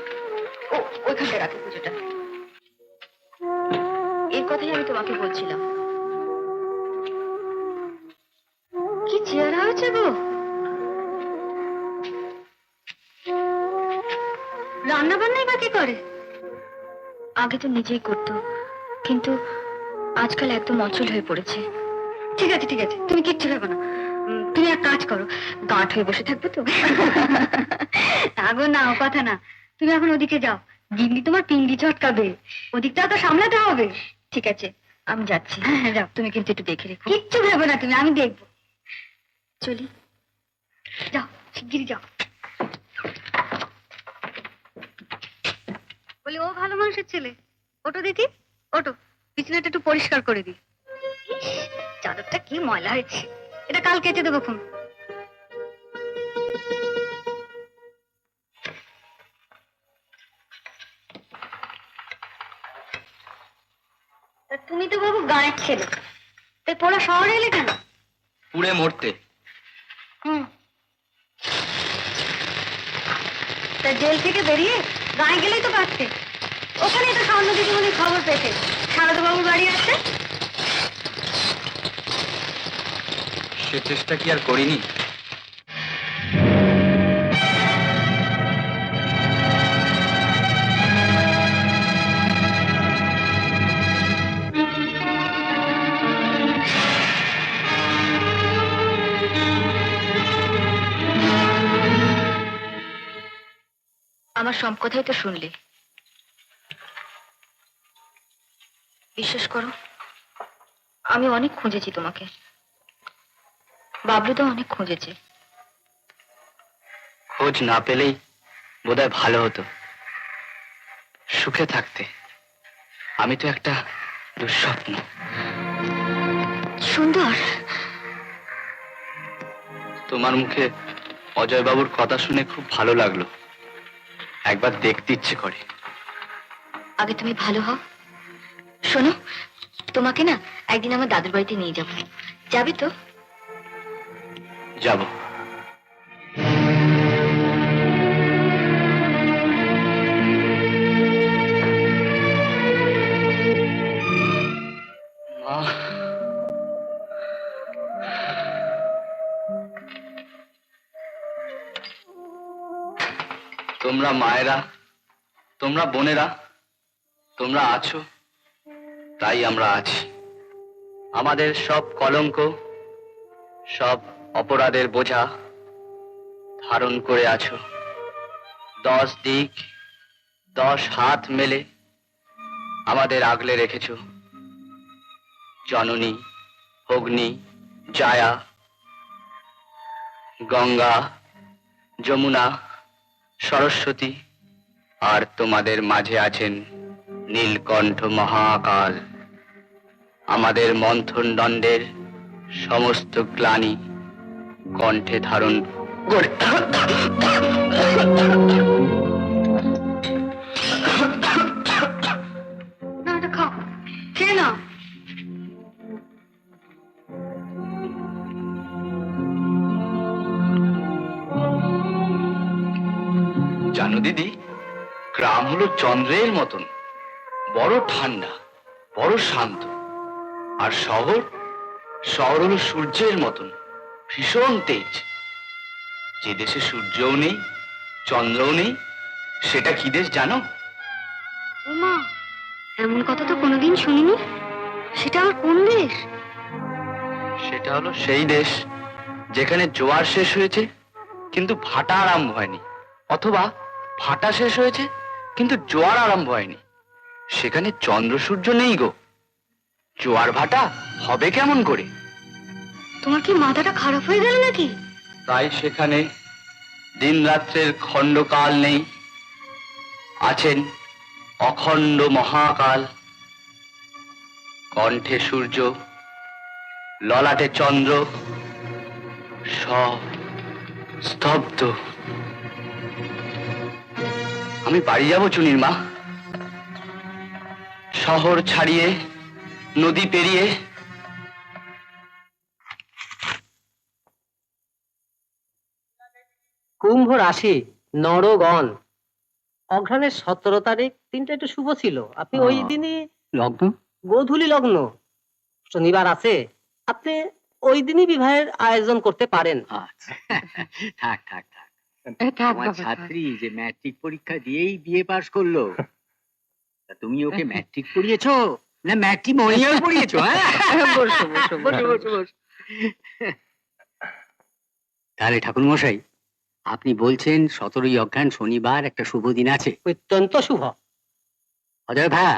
ও ওইখানটা রাখো পুজোটা। এর কথাই আমি তোমাকে বলছিলাম। কি চেহারা হয়েছে গো! রান্না বান্নাই বা কি করে? আগে তো নিজেই করতো, কিন্তু আজকাল একদম অচল হয়ে পড়েছে। ঠিক আছে ঠিক আছে, তুমি কিচ্ছু ভেবো না। তুমি এক কাজ করো, গাঁট হয়ে বসে থাকবে তো? আগো না, ও কথা না। তুমি এখন ওদিকে যাও, গিন্নি তোমার পিন্ডি চটকাবে, ওদিকটাও তো সামলাতে হবে। ঠিক আছে, আমি যাচ্ছি। হ্যাঁ যাও, তুমি কিন্তু একটু দেখে রেখো। কিচ্ছু ভেবো না তুমি, আমি দেখবো। চলি, যাও শিগগিরি যাও। বলি, ও ভালো মানুষের ছেলে, ওটো দিদি, ওটো, বিছানাটা একটু পরিষ্কার করে দি। চাদরটা কি ময়লা হয়েছে, এটা কাল কেচে দেবো খুন। তুমি তো বাবু গাঁয়ের ছেলে, তাই পোড়া শহরে এলে কেন? পুড়ে মরতে। তা জেল থেকে বেরিয়ে গাঁয়ে গেলেই তো পারতে। ওখানেই তো স্বর্ণ দিদিমণির খবর পেতে শারদা বাবুর বাড়ি আসছে। সে চেষ্টা কি আর করিনি? আমার সব কথাই তো শুনলে। বিশ্বাস করো, আমি অনেক খুঁজেছি তোমাকে, বাবলু তো অনেক খুঁজেছে। খোঁজ না পেলেই বোধহয় ভালো হতো, সুখে থাকতে। আমি তো একটা দুঃস্বপ্ন। সুন্দর, তোমার মুখে অজয় বাবুর কথা শুনে খুব ভালো লাগলো, একবার দেখতে ইচ্ছে করে। আগে তুমি ভালো হও। শোনো, তোমাকে না একদিন আমার দাদুর বাড়িতে নিয়ে যাবো, যাবে তো? যাব। মা, তোমরা মায়েরা, তোমরা বোনেরা, তোমরা আছো, তাই আমরা আছি। আমাদের সব কলঙ্ক, সব অপরাধের বোঝা ধারণ করে আছো। 10 দিক 10 হাত মেলে আমাদের আগলে রেখেছো। জননী, অগ্নি, জায়া, গঙ্গা, যমুনা, সরস্বতী, আর তোমাদের মাঝে আছেন নীলকণ্ঠ মহাকাল। আমাদের মন্থন দণ্ডের সমস্ত গ্লানি কণ্ঠে ধারণ করে। না, এটা খাও, খেয়ে নাও। জানো দিদি, গ্রাম হলো চন্দ্রের মতন, বড় ঠান্ডা, বড় শান্ত। আর শহর, শহর হলো সূর্যের মতন, ভীষণ তেজ। যে দেশে সূর্যও নেই, চন্দ্রও নেই, সেটা কি দেশ জানো? ওমা, এমন কথা তো কোনোদিন শুনিনি। সেটা আর কোন দেশ? সেটা হলো সেই দেশ যেখানে জোয়ার শেষ হয়েছে কিন্তু ভাটা আরম্ভ হয়নি, অথবা ভাটা শেষ হয়েছে কিন্তু জোয়ার আরম্ভ হয়নি, সেখানে চন্দ্র সূর্য নেই গো। জোয়ার ভাটা হবে কেমন করে? তোমার কি মাথাটা খারাপ হয়ে গেল নাকি? তাই সেখানে দিন রাত্রের খণ্ডকাল নেই, আছেন অখণ্ড মহাকাল। কণ্ঠে সূর্য, ললাটে চন্দ্র, সব স্তব্ধ। আমি বাড়ি যাব চুনির মা, শহর ছাড়িয়ে, নদী পেরিয়ে। কুম্ভ রাশি, নরগণ, অঘ্রাণের 17 তারিখ, দিনটা একটু শুভ ছিল। আপনি ওই দিনই লগ্ন গোধূলি লগ্ন, শনিবার আছে, আপনি ওই দিনই বিবাহের আয়োজন করতে পারেন। আচ্ছা, থাক থাক থাক। থাক আমার বাবা, ছাত্রী যে ম্যাট্রিক পরীক্ষা দিয়েই বিয়ে পাশ করলো, তা তুমি ওকে ম্যাট্রিক পড়িয়েছো না ম্যাট্রিমোনিয়াল পড়িয়েছো? বসো বসো বসো বসো বসো। তাহলে ঠাকুর মশাই, আপনি বলছেন 17ই অঘ্রাণ শনিবার একটা শুভ দিন আছে? অত্যন্ত শুভ। অজয় ভাই,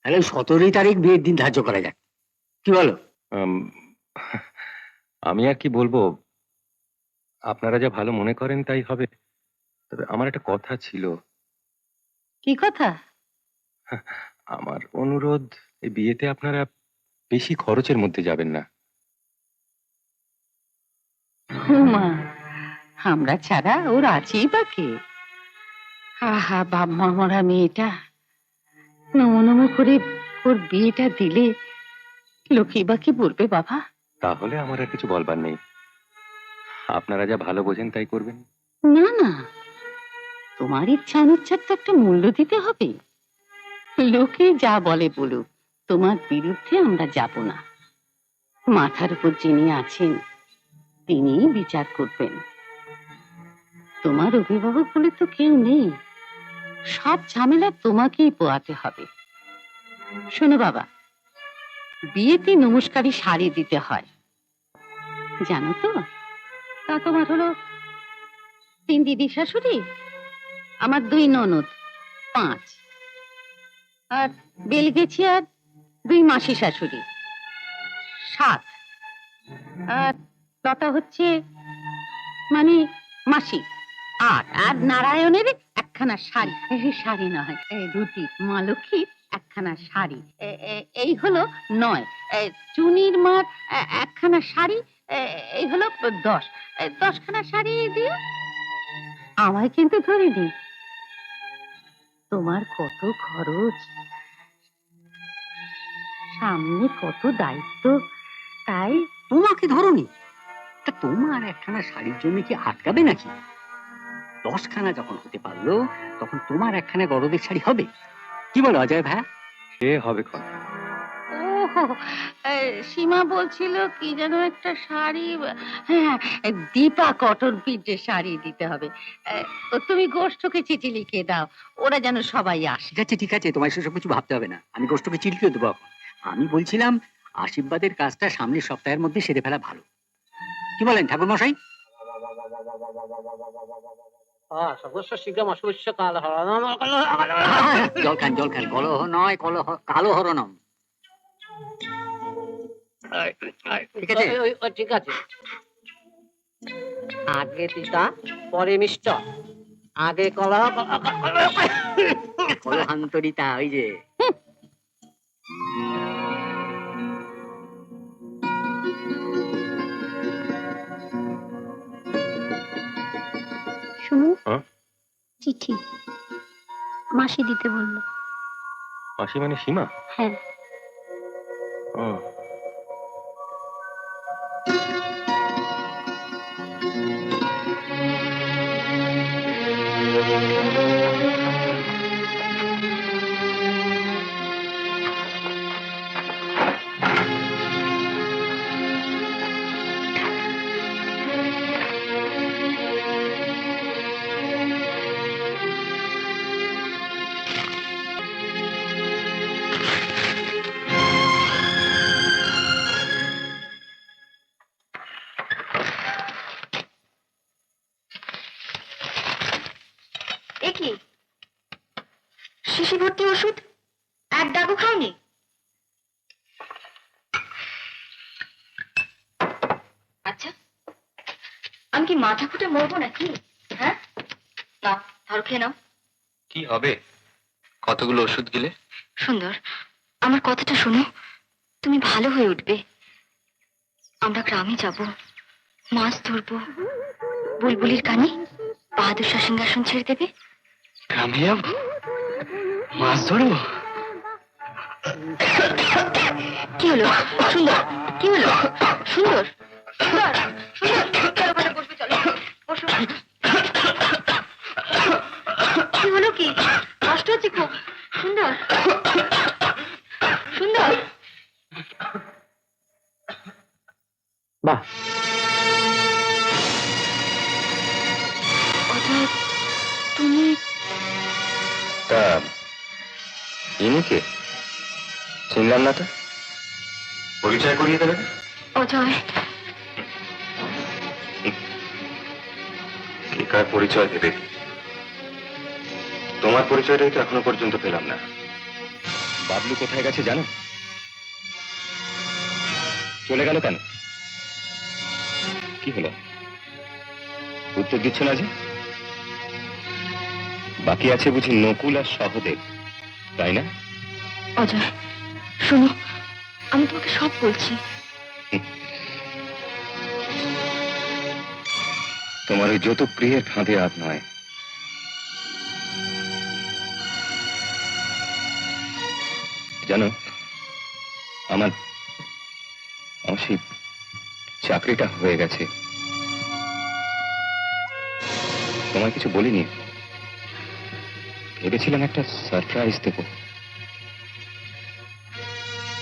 তাহলে 17ই তারিখ বিয়ের দিন ধার্য করা যাক, কি বলো? আমি আর কি বলবো, আপনারা যা ভালো মনে করেন তাই হবে। তবে আমার একটা কথা ছিল। কি কথা? আমার অনুরোধ, এই বিয়েতে আপনারা বেশি খরচের মধ্যে যাবেন না। মা, আমরা ছাড়া ওর আছেই বা কে? আহা, বাবা মরা মেয়েটা নমো নমো করে ওর বিয়েটা দিলে লোকে বা কি বলবে বাবা? তাহলে আমার আর কিছু বলবার নেই, আপনারা যা ভালো বোঝেন তাই করবেন। না না, তোমার ইচ্ছা অনিচ্ছার তো একটা মূল্য দিতে হবে। লোকে যা বলে বলুক, তোমার বিরুদ্ধে আমরা যাব না। মাথার উপর যিনি আছেন তিনি বিচার করবেন। তোমার অভিভাবক বলে তো কেউ নেই, সব ঝামেলা তোমাকেই পোয়াতে হবে। শোনো বাবা, বিয়েতে নমস্কারী শাড়ি দিতে হয়, জানো তো? তা তোমার হলো 3 দিদি শাশুড়ি, আমার 2 ননদ, 5, আর বেলগেছি আর 2 মাসি শাশুড়ি, 7, আর লতা হচ্ছে মানে মাসি, 8, আর নারায়ণের একখানা শাড়ি, শাড়ি নয় ধুতি, মা লক্ষ্মীর একখানা শাড়ি, এই হলো 9, চুনির মার একখানা শাড়ি, এই হলো 10, 10খানা শাড়ি দিও। আমায় কিন্তু ধরিনি। তোমার কত খরচ, সামনে কত দায়িত্ব, তাই তোমাকে ধরুনি, তা তোমার একখানা শাড়ির জন্য কি আটকাবে নাকি? 10খানা যখন হতে পারলো, তখন তোমার একখানা গরদের শাড়ি হবে, কি বলো অজয় ভাই? সে হবে কোন? ওহো, সীমা বলছিল কি যেন একটা শাড়ি, হ্যাঁ, দীপা কটন প্রিন্টের শাড়ি দিতে হবে। তুমি গোষ্ঠকে চিঠি লিখে দাও, ওরা যেন সবাই আসে। ঠিক আছে ঠিক আছে, তোমার সেসব কিছু ভাবতে হবে না, আমি গোষ্ঠকে চিঠি দেবো এখন। আমি বলছিলাম আশীর্বাদের কাজটা সামনের সপ্তাহের মধ্যে সেরে ফেলা ভালো, কি বলেন ঠাকুর মশাই? সর্বস্ব শীঘ্রম অশুভস্য কাল হরণম। জল খান জল খান, কলহ নয় কলহ, কালো হরণম। ঠিক আছে ঠিক আছে। আগে তিতা পরে মিষ্ট, আগে কলহ কলহান্তরিতা, ওই যে শুনুন, হ্যাঁ? চিঠি মাসি দিতে বললো। মাসি মানে সীমা? হ্যাঁ। ও, এ কি শিশি ভর্তি ওষুধ, এক ডাবও খাওনি? আচ্ছা, আমি কি মাথা ফুটে মরবো নাকি? হ্যাঁ, নাও ধরো, খেয়ে নাও। কি হবে কতগুলো ওষুধ গেলে? সুন্দর, আমার কথাটা শোনো, তুমি ভালো হয়ে উঠবে। আমরা গ্রামে যাব, মাছ ধরবো, বুলবুলির কানে বাহাদুর শাহ সিংহাসন ছেড়ে দেবে। গ্রামে যাব, মাছ ধরবো? কি হলো সুন্দর? কি হলো সুন্দর? সুন্দর, সুন্দর, চলো ওখানে বসবে, চলো বসো। কি হলো, কি কষ্ট হচ্ছে খুব? সুন্দর, সুন্দর। বাহ, অজয়, তুমি তা ইনি কে? চিনলাম না তো, পরিচয় করিয়ে দেবেন? অজয়, কে কার পরিচয় দেবে? তোমার পরিচয়টাই তো এখনো পর্যন্ত পেলাম না। বাবলু কোথায় গেছে জানো? চলে গেল কেন? কি হলো, উত্তর দিচ্ছ না যে? বাকি আছে বুঝি নকুল আর সহদেব, তাই না? অজয় শোনো, আমি তোমাকে সব বলছি। তোমার ওই যত প্রিয়ের ফাঁদে আর নয়। জানো, আমার সেই চাকরিটা হয়ে গেছে। তোমায় কিছু বলিনি, ভেবেছিলাম একটা সারপ্রাইজ দেব।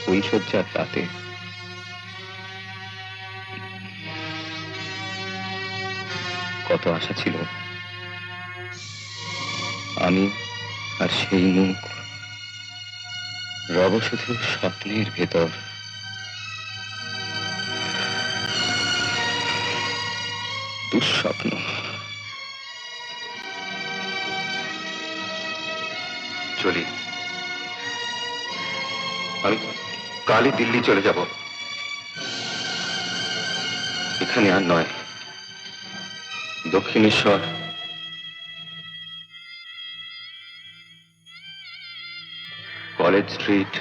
ফুলসজ্জার রাতে কত আশা ছিল, আমি আর সেই মুখ রব শুধু স্বপ্নের ভেতর। দুঃস্বপ্ন। চলি, আমি কালই দিল্লি চলে যাব। এখানে আর নয়, দক্ষিণেশ্বর, কলেজ স্ট্রিট,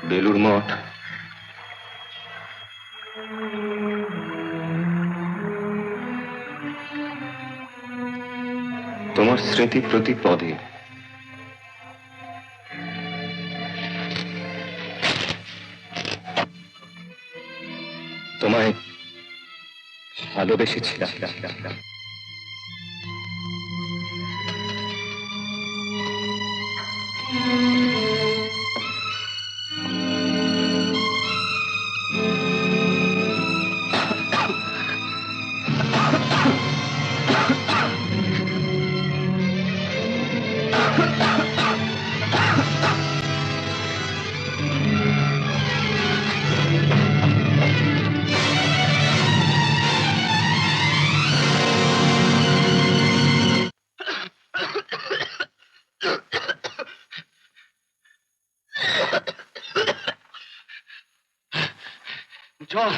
বেলুর মঠ, তোমার স্মৃতি প্রতি পদে। তোমায় ভালোবেসেছিলাম। চল।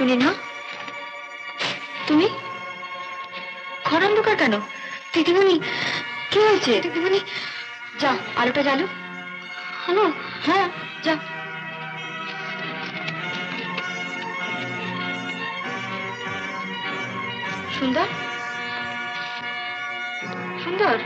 চুনির মা, তুমি ঘর অন্ধকার কেন? দিদিমণি, কি হয়েছে? দিদিমণি, যাও আলোটা জ্বালো। হ্যালো, হ্যাঁ যাও। সুন্দর, সুন্দর,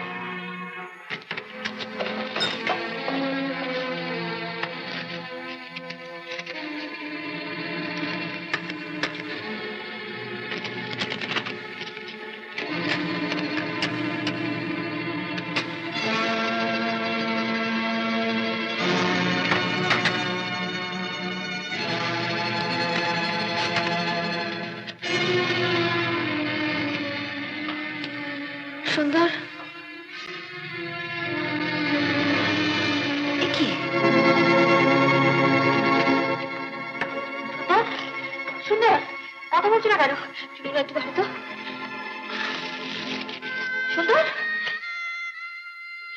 সুন্দর, এ কি? হ্যাঁ? সুন্দর, কথা বলছি না কেন? চুড়িগুলো একটু ভালো তো। সুন্দর,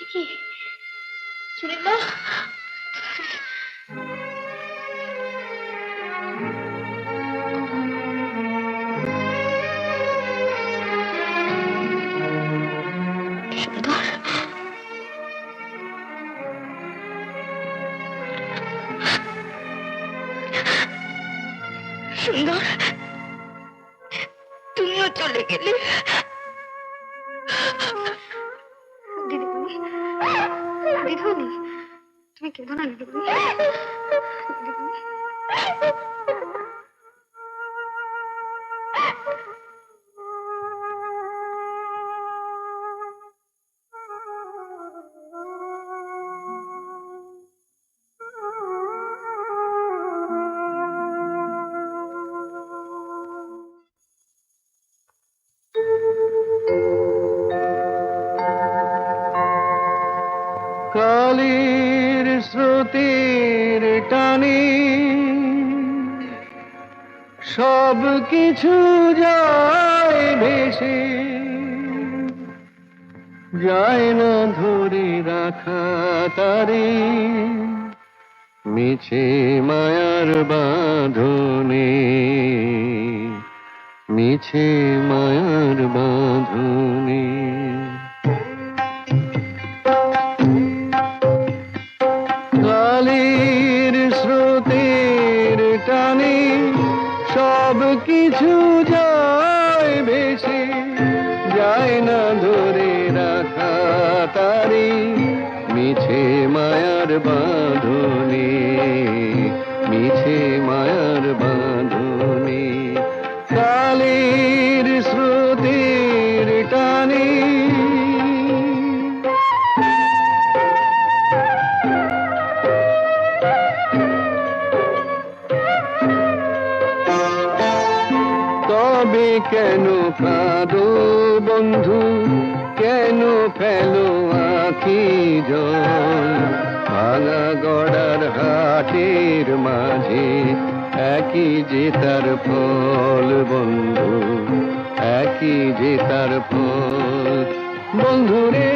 এ কি? চুড়ির মা, সুন্দর, সুন্দর, তুমিও চলে গেলে। দিদিমণি, দিদিমণি, তুমি কেঁদো না দিদিমণি। দিদিমণি, কালের স্রোতের টানে সব কিছু যায় ভেসে, যায় না ধরে রাখা তারে মিছে মায়ার বাঁধনে, মিছে মায়ার বাঁধনে। কালের স্রোতের টানে সব কিছু যায় ভেসে, যায় না ধরে রাখা তারি মিছে মায়ার বাঁধনে, মিছে মায়ার বাঁধনে। কালের স্রোতের টানে তবে কেন কাঁদো বন্ধু, কেন ফেলো আঁখি জল? ভাঙা গড়ার হাটের মাঝে একই যে তার ফল বন্ধু, একই যে তার ফল বন্ধুরে।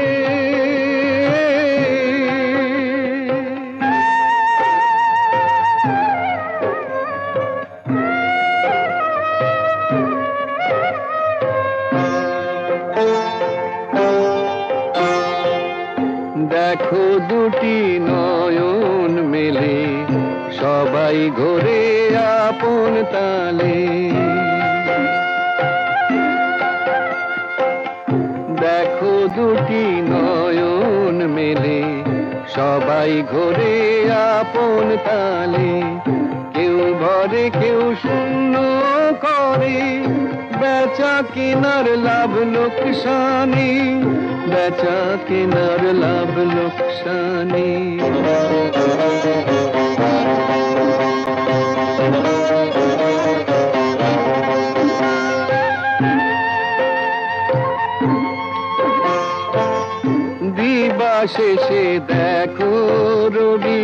দেখো দুটি নয়ন মেলে, সবাই ঘোরে আপন তালে। দেখো দুটি নয়ন মেলে, সবাই ঘোরে আপন তালে। কেউ ভরে কেউ শূন্য করে, বেচা কেনার লাভ লোকসানি, বেচা কেনার লাভ লোকসানি। দিবা শেষে দেখো রবি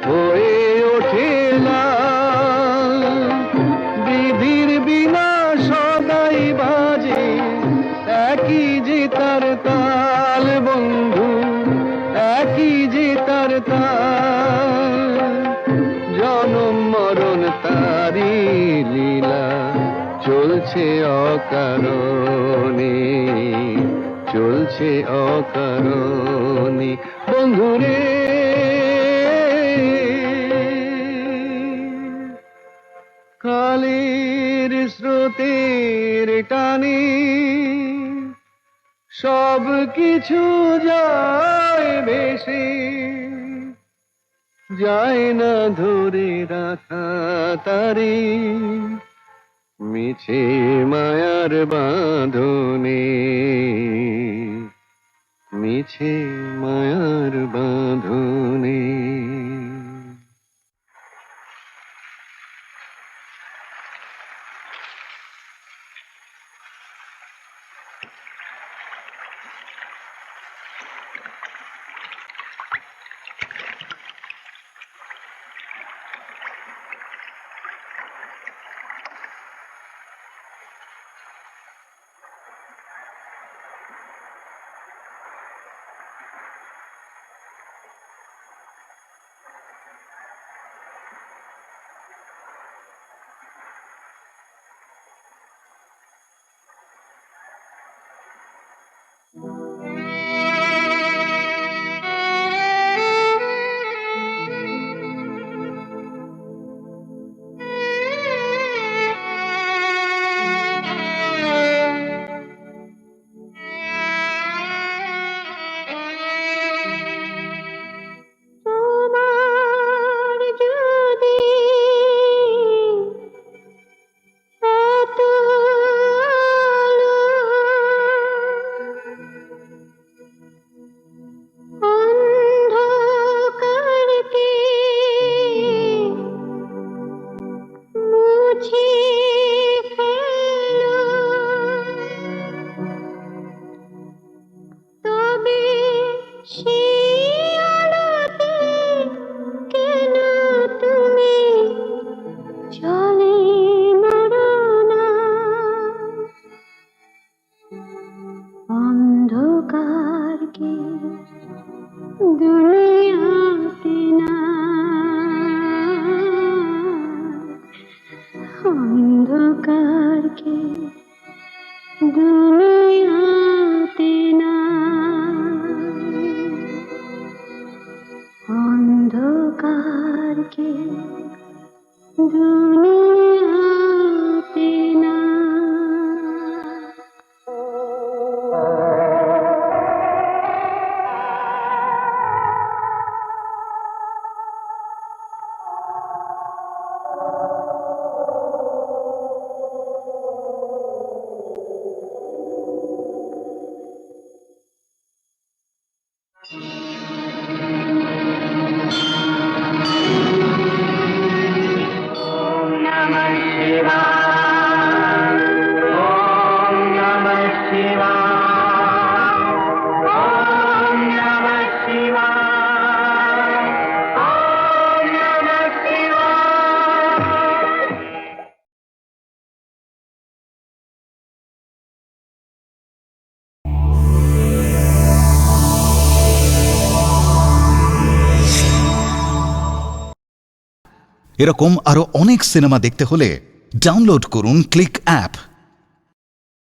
হয়ে ওঠে লাল, বিধির বিনা সদাই বাজে একই যে তার তাল বন্ধু, একই যে তার তাল। জনম মরণ তারি লীলা, অকারণে, চলছে অকারণে বন্ধুরে। কালের স্রোতের টানে সব কিছু যায় ভেসে, যায় না ধরে রাখা তারে মিছে মায়ার বাঁধনে, মিছে মায়ার বাঁধনে। তোমার যদি এত অন্ধকারকে মুছে ফেলো, তবে সেই আলোতে কেন তুমি চলে মরো না? অন্ধকারকে দুনিয়াতে না, অন্ধকারকে দুনিয়াতে না, অন্ধকারকে দুনিয়াতে না। এরকম আরো অনেক সিনেমা দেখতে হলে ডাউনলোড করুন ক্লিক অ্যাপ।